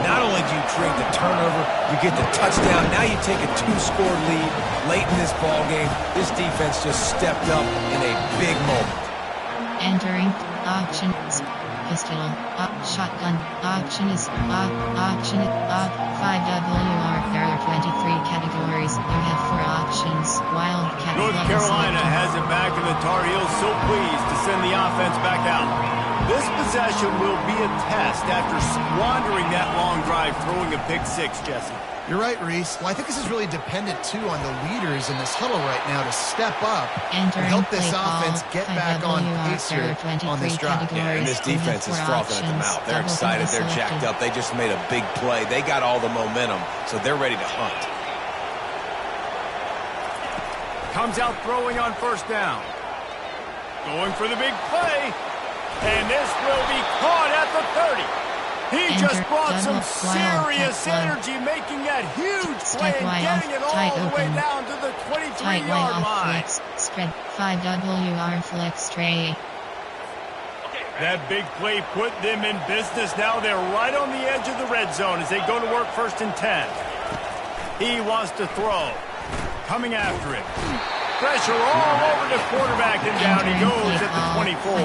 S4: Not only do you create the turnover, you get the touchdown. Now you take a 2-score lead late in this ball game. This defense just stepped up in a big moment.
S1: Entering auction, pistol, shotgun, auction is, auction, 5WR. There are 23 categories. You have 4 options. Wildcat.
S2: North Carolina has it back, and the Tar Heels so pleased to send the offense back out. This possession will be a test after squandering that long drive, throwing a pick 6, Jesse.
S3: You're right, Reese. Well, I think this is really dependent, too, on the leaders in this huddle right now to step up and help this offense get back on pace here on this drive.
S4: Yeah, and this defense is frothing at the mouth. They're excited. They're jacked up. They just made a big play. They got all the momentum, so they're ready to hunt.
S2: Comes out throwing on 1st down. Going for the big play. And this will be caught at the 30. He just brought some serious energy, making that huge play and getting it all the way down to the 23-yard line.
S1: Spread 5WR flex tray.
S2: That big play put them in business. Now they're right on the edge of the red zone as they go to work 1st and 10. He wants to throw. Coming after it. Pressure all over the quarterback, and down he goes at the 24.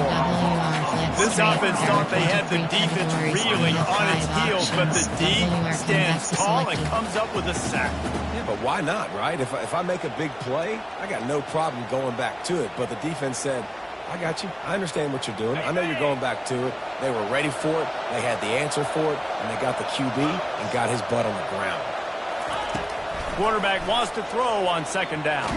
S2: This offense thought they had the defense reeling on its heels, but the D stands tall and comes up with a sack.
S4: Yeah, but why not, right? If I make a big play, I got no problem going back to it. But the defense said, I got you. I understand what you're doing. I know you're going back to it. They were ready for it. They had the answer for it, and they got the QB and got his butt on the ground.
S2: Quarterback wants to throw on 2nd down.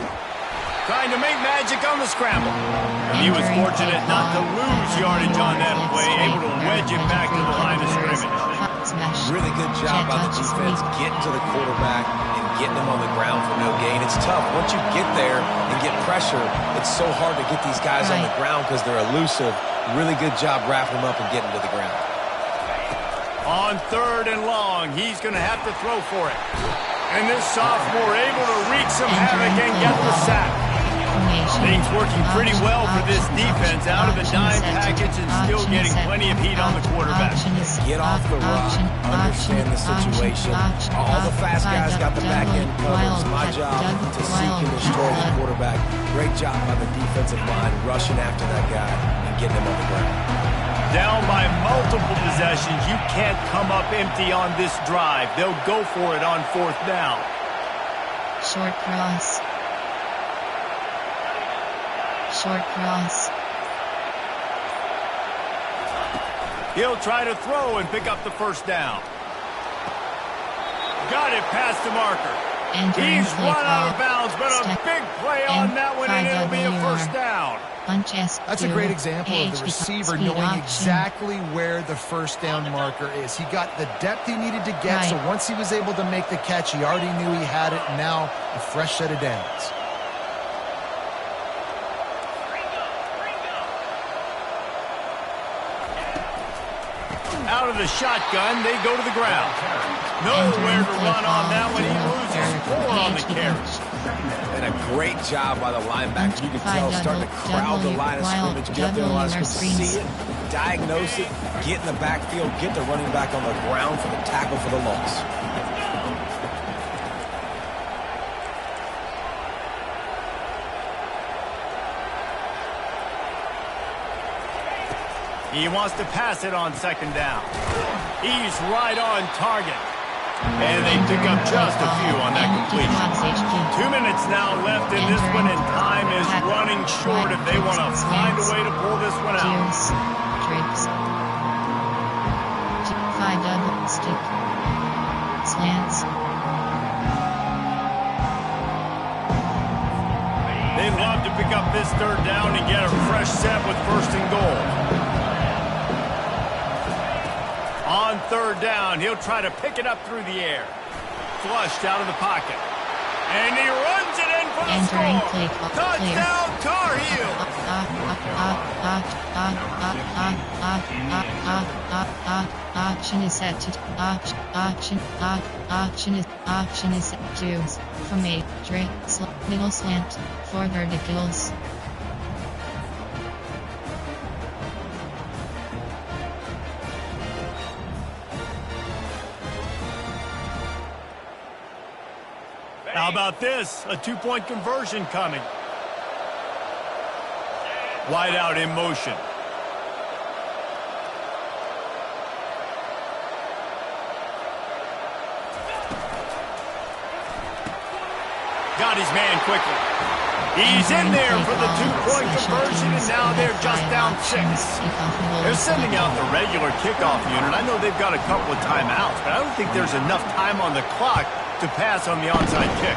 S2: Trying to make magic on the scramble. And he was fortunate not to lose yardage on that play, able to wedge it back to the line of scrimmage.
S4: Really good job by the defense getting to the quarterback and getting him on the ground for no gain. It's tough. Once you get there and get pressure, it's so hard to get these guys on the ground because they're elusive. Really good job wrapping them up and getting to the ground.
S2: On 3rd and long, he's going to have to throw for it. And this sophomore able to wreak some havoc and get the sack. Things working pretty well for this defense, out of the dime package and still getting plenty of heat on the quarterback.
S4: Get off the rock, understand the situation. All the fast guys got the back end covered. It's my job to seek and destroy the quarterback. Great job by the defensive line, rushing after that guy and getting him on the ground.
S2: Down by multiple possessions, you can't come up empty on this drive. They'll go for it on 4th down.
S1: Short cross. Short cross.
S2: He'll try to throw and pick up the 1st down. Got it past the marker. He's run out of bounds, but a big play on that one, and it'll be a 1st down.
S3: That's a great example of the receiver knowing exactly where the 1st down marker is. He got the depth he needed to get, so once he was able to make the catch, he already knew he had it. Now a fresh set of downs.
S2: Out of the shotgun, they go to the ground. Nowhere to run on that one. He loses 4 on the carry.
S4: And a great job by the linebacker. You can tell starting to crowd the line of scrimmage, get up there in the line of scrimmage, see it, diagnose it, get in the backfield, get the running back on the ground for the tackle for the loss.
S2: He wants to pass it on 2nd down. He's right on target. And they pick up just a few on that completion. 2 minutes now left in this one, and time is running short if they want to find a way to pull this one out.
S1: 5 double stick. Slants.
S2: They'd love to pick up this 3rd down and get a fresh set with 1st and goal. On 3rd down, he'll try to pick it up through the air. Flushed out of the pocket. And he runs it in for the score. Touchdown, Tar Heels.
S1: Option is set to option is set to from a middle slant 4 verticals.
S2: How about this? A 2-point conversion coming. Wide out in motion. Got his man quickly. He's in there for the 2-point conversion, and now they're just down 6. They're sending out the regular kickoff unit. I know they've got a couple of timeouts, but I don't think there's enough time on the clock to pass on the onside kick.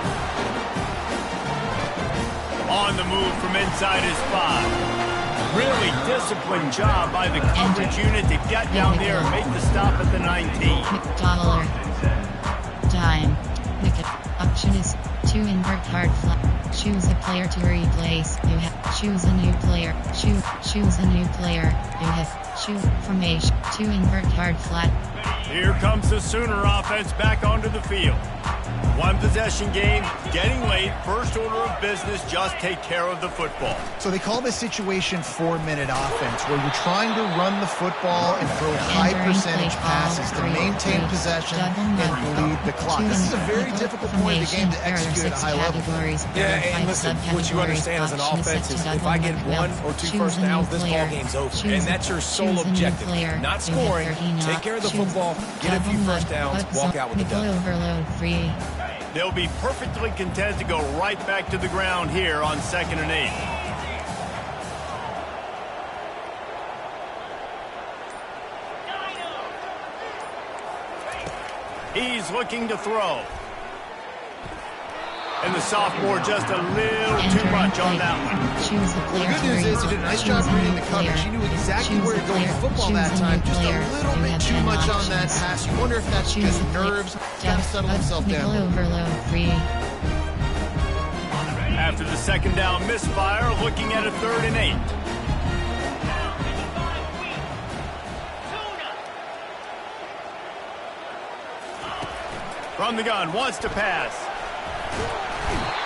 S2: On the move from inside his 5. Really disciplined job by the coverage unit to get down there and make the stop at the 19.
S1: $. Dime. Option is to invert hard flat. Choose a player to replace. You have choose a new player. Choose a new player. You have choose formation to invert hard flat.
S2: Here comes the Sooner offense back onto the field. 1 possession game, getting late, first order of business, just take care of the football.
S3: So they call this situation 4-minute offense, where you're trying to run the football and throw high percentage passes to maintain possession and bleed the clock. This is a very difficult point of the game to execute at a high level.
S4: Yeah, and listen, what you understand as an offense is if I get 1 or 2 first downs, this ball game's over. And that's your sole objective. Not scoring, take care of the football, get a few first downs, walk out with the dub.
S1: Overload free.
S2: They'll be perfectly content to go right back to the ground here on 2nd and 8. He's looking to throw. And the sophomore just a little too much on that one.
S3: Well, the good news is he did a nice job reading the coverage. He knew exactly where to go with the football that time. Just a little bit too much on that pass. You wonder if that's because of nerves. He's got to settle himself down.
S1: Overload free.
S2: After the 2nd down misfire, looking at a 3rd and 8. From the gun, wants to pass.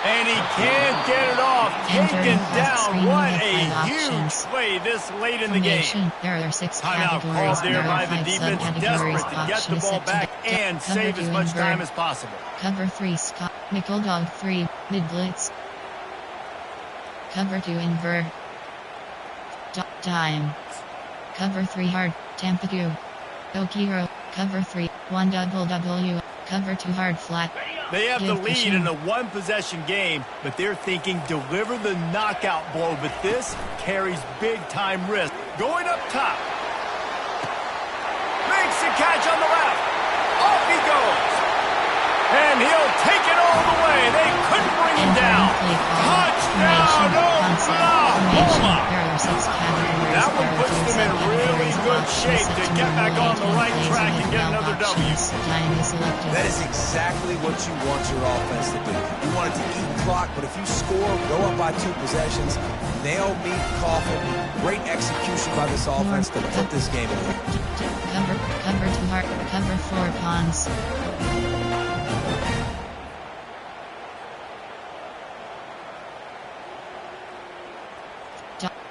S2: And he can't get it off. Taken down. What a huge play this late in the game.
S1: There are 6
S2: Timeout called there by the defense, desperate to get the ball back and save as much time as possible.
S1: Cover 3 Scott. Nickel dog 3. Mid blitz. Cover 2 invert. Time. Cover 3 hard. Tampa 2. Okiro. Cover 3. 1 double W. Cover 2 hard flat.
S2: They have the lead in a 1-possession game, but they're thinking deliver the knockout blow. But this carries big-time risk. Going up top. Makes the catch on the left. Off he goes. And he'll take it all the way. They couldn't bring him down. Touchdown, Oklahoma. That one puts them in really good shape to get back on the right track and get another W.
S4: That is exactly what you want your offense to do. You want it to eat clock, but if you score, go up by 2 possessions, nail meet coffin. Great execution by this offense to put this game away.
S1: Cover to heart, cover 4 pawns.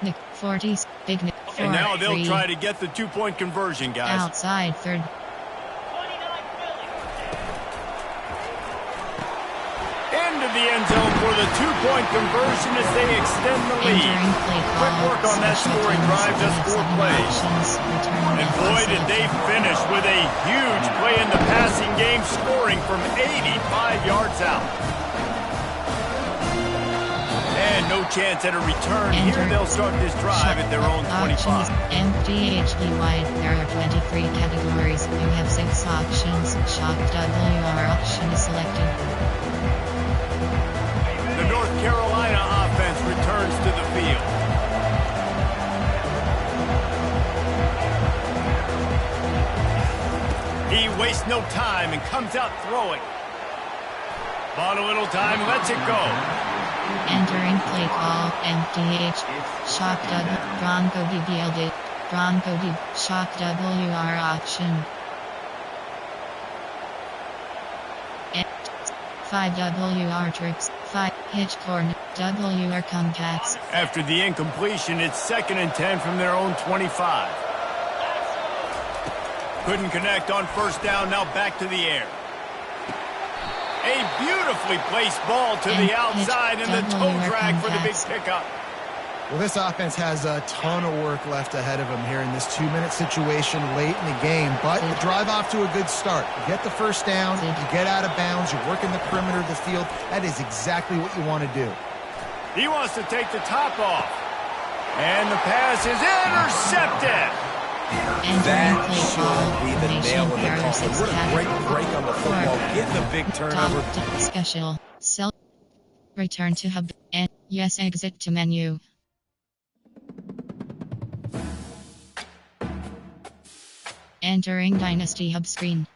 S1: Nick 40s, Big Nick 4.
S2: And now they'll try to get the 2-point conversion, guys.
S1: Outside third.
S2: Into the end zone for the 2-point conversion as they extend the lead. Quick work on that scoring drive, just 4 plays. And boy, did they finish with a huge play in the passing game, scoring from 85 yards out. And no chance at a return. Here they'll start this drive at their own 25.
S1: MDHD wide. There are 23 categories. You have 6 options. Shock WR option is selected.
S2: The North Carolina offense returns to the field. He wastes no time and comes out throwing. Bought a little time, lets it go.
S1: Entering play call, MDH, Shock W, Bronco DBLD, Bronco D, Shock WR option. 5 WR tricks, 5 hitch corner, WR comebacks.
S2: After the incompletion, it's 2nd and 10 from their own 25. Couldn't connect on 1st down, now back to the air. A beautifully placed ball to the outside and the toe drag for the big pickup.
S3: Well, this offense has a ton of work left ahead of them here in this 2-minute situation late in the game, but you drive off to a good start. You get the 1st down, you get out of bounds, you work in the perimeter of the field. That is exactly what you want to do.
S2: He wants to take the top off. And the pass is intercepted.
S4: That should be the nail in the coffin. What a great break on the football. Get the big turnover.
S1: Special. Sell. Return to hub. And yes, exit to menu. Entering Dynasty Hub screen.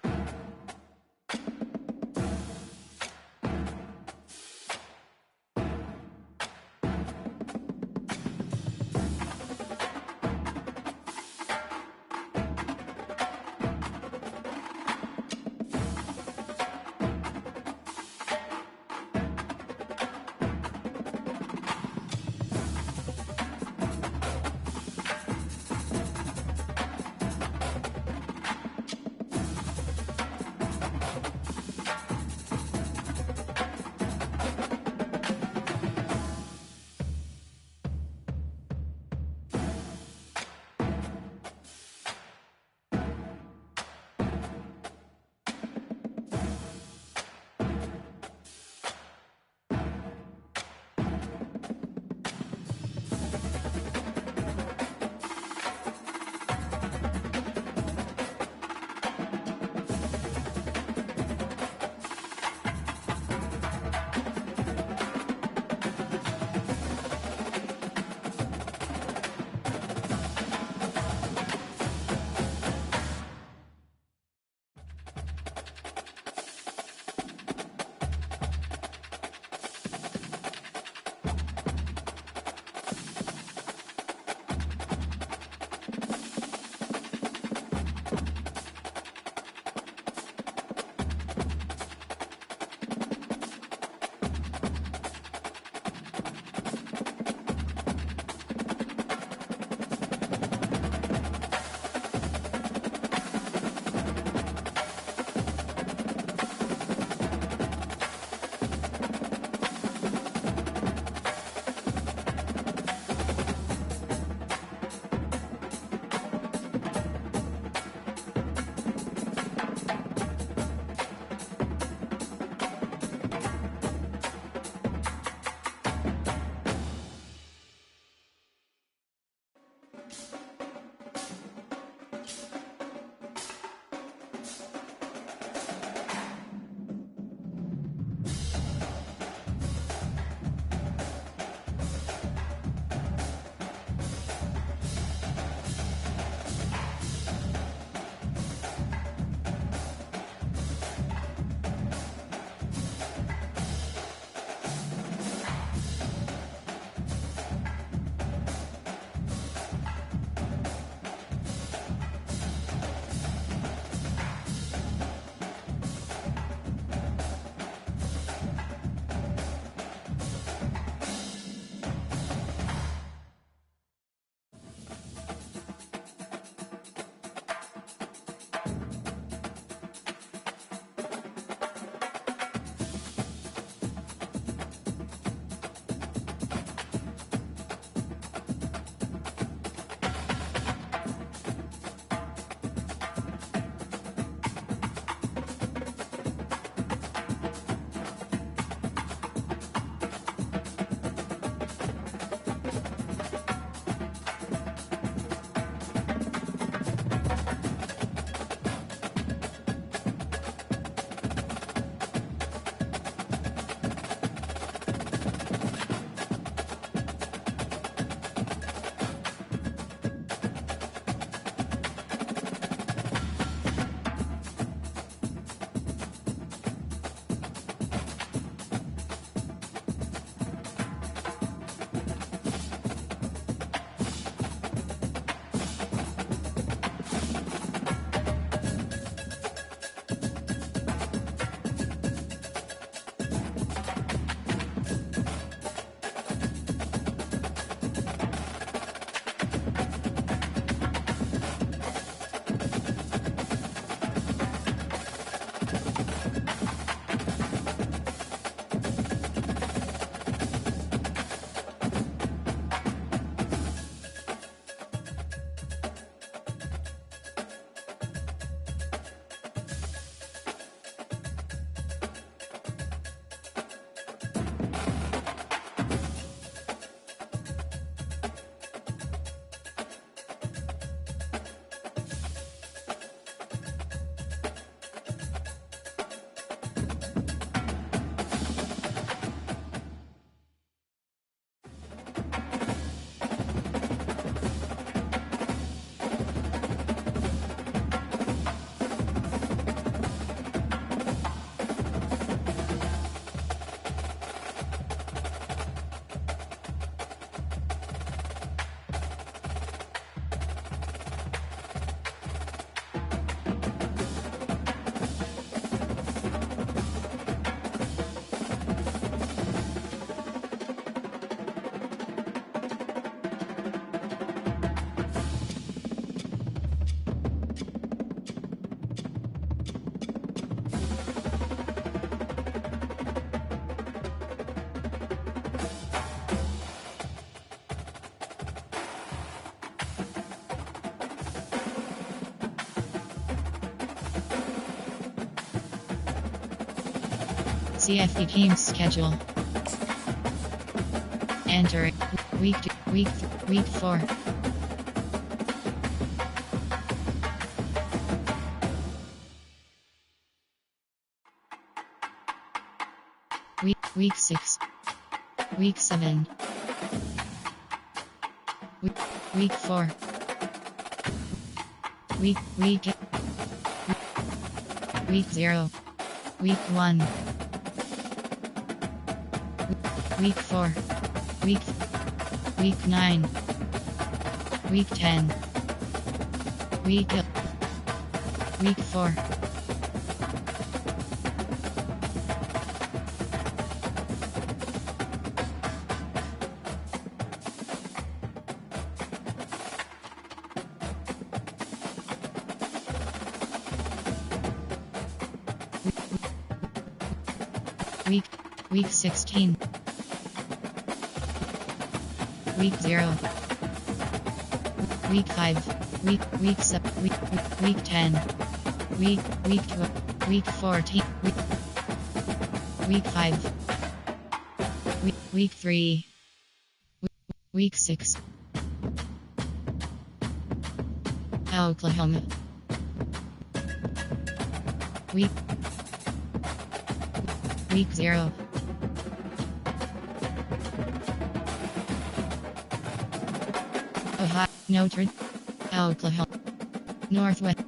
S1: CFP team schedule. Enter week 4. Week 6. Week 7. Week 4. Week 0. Week 1. Week 4. Week 9. Week 10. Week 4. Week 16. Week 0. Week 5. Week 7. Week 10. Week 12. Week 14. Week 5. Week 3. Week 6. Oklahoma. Week 0. Ohio, Notre Dame, Oklahoma, Northwest.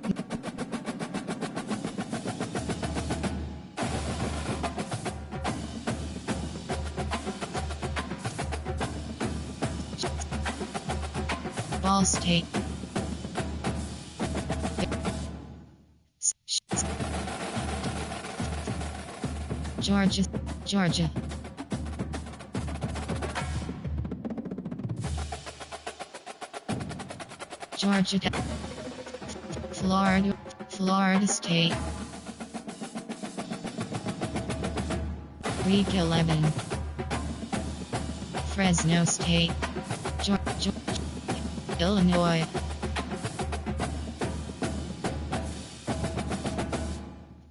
S1: Ball State. Georgia. Georgia, Florida State. Week 11. Fresno State. Illinois.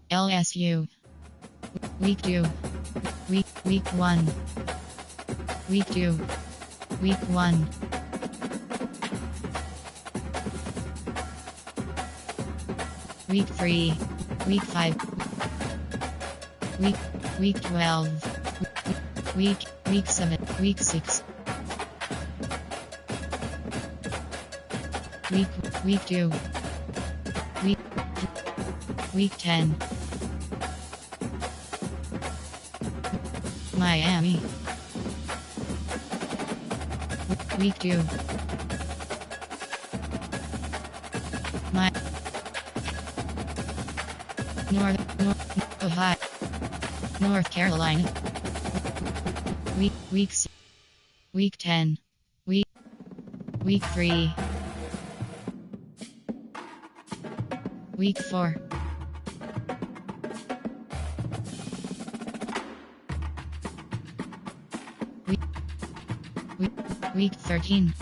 S1: LSU. Week 2. Week 1. Week 2. Week 1. Week 3. Week 5. Week 12. Week 7. Week 6. Week 2. Week 10. Miami. Week 2. North Ohio. North Carolina. Week 10. Week 3. Week 4. Week 13.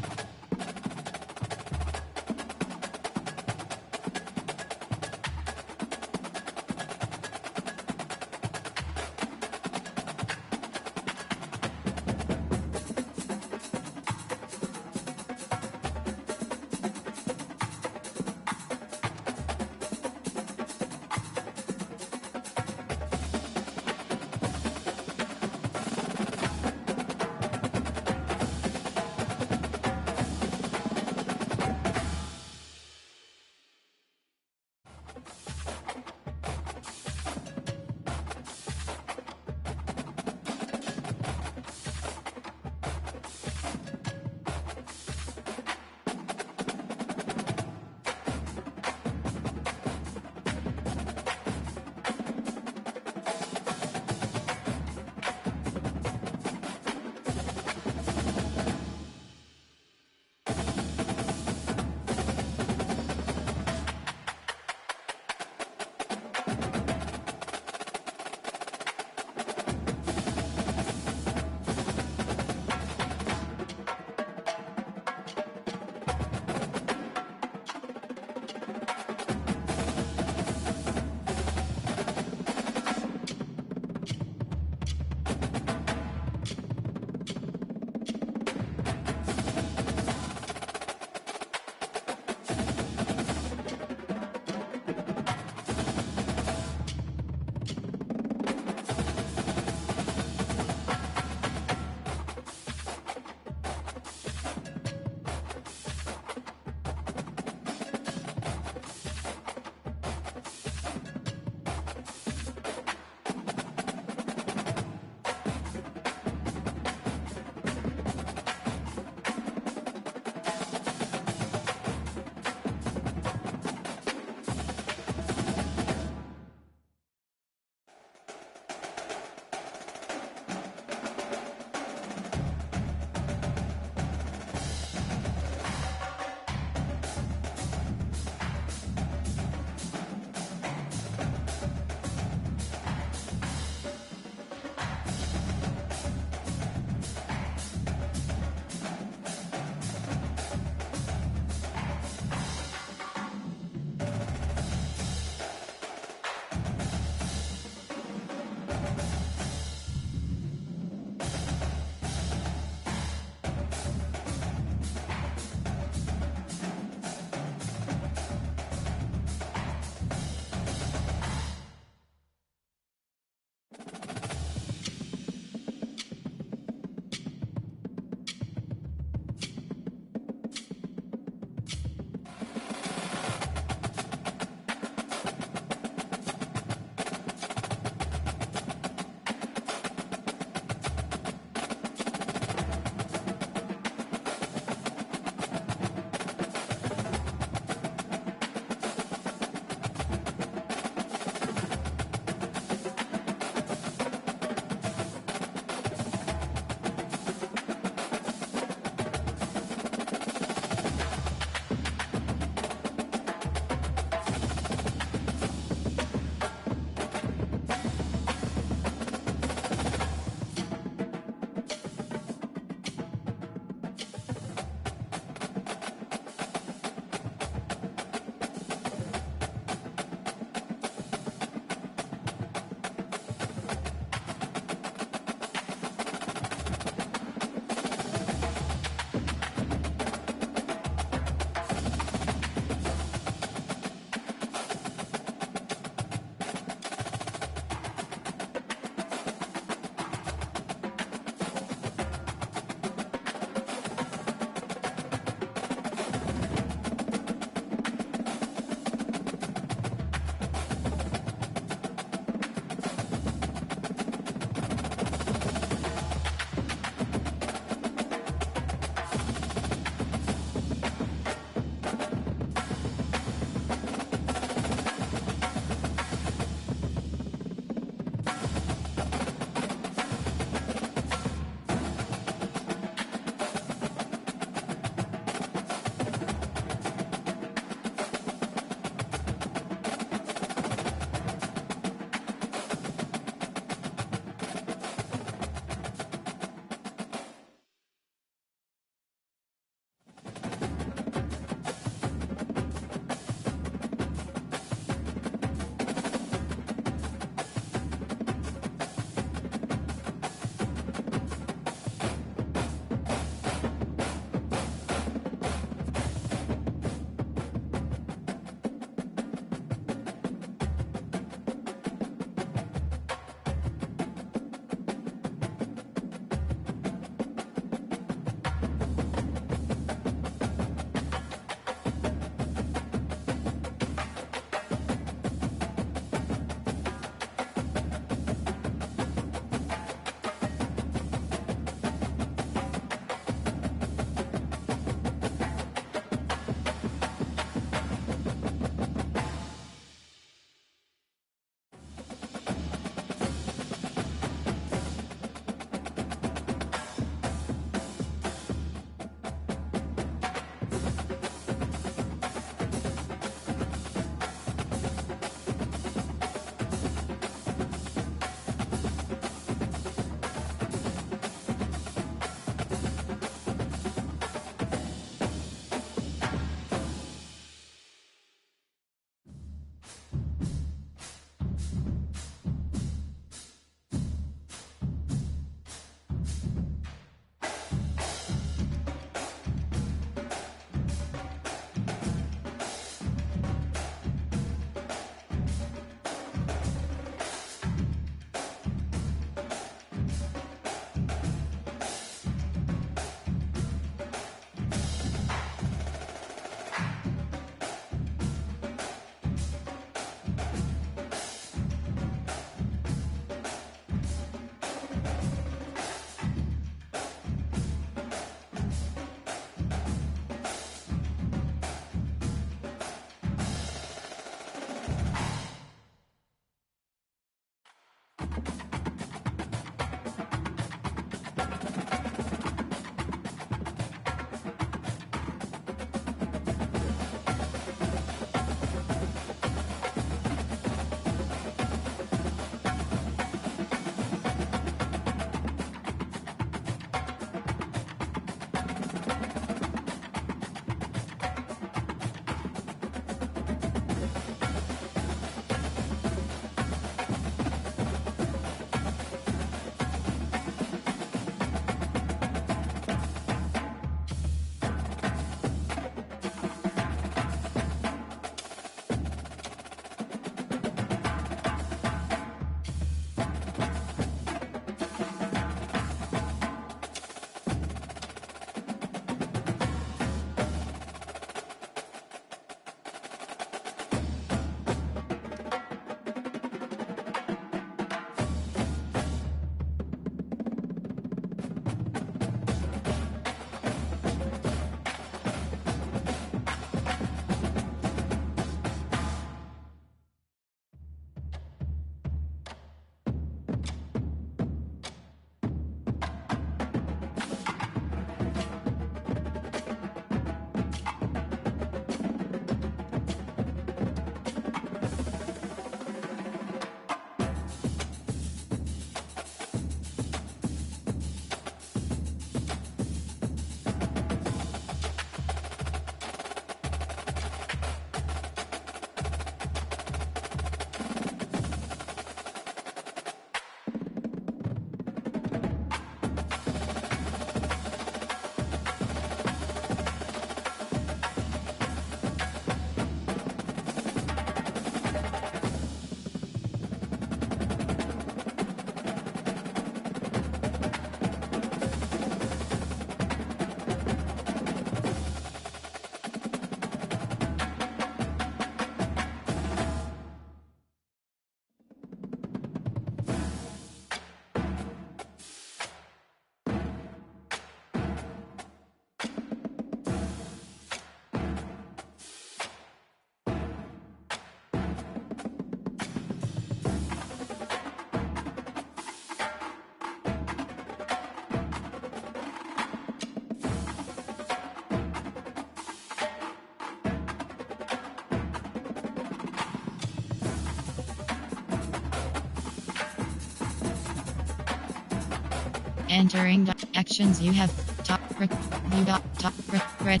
S1: Entering actions you have top view dot top red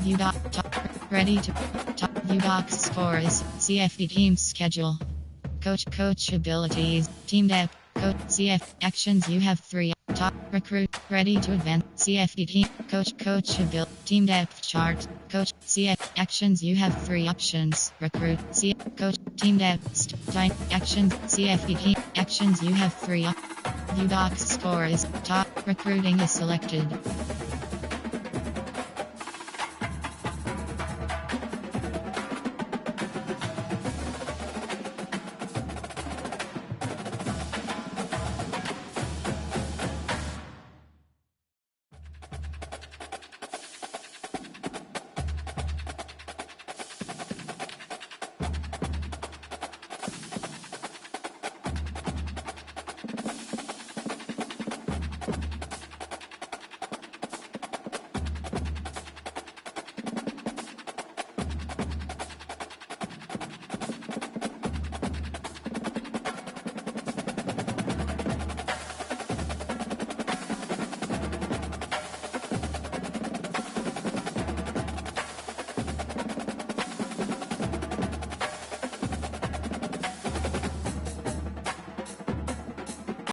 S1: view dot top ready to top view docs scores CFD team schedule coach abilities team depth coach CF actions you have 3 top recruit ready to advance CFD team coach ability team depth chart coach CF actions you have 3 options recruit CF coach team depth time actions CFD team actions you have 3 View docs scores top recruiting is selected.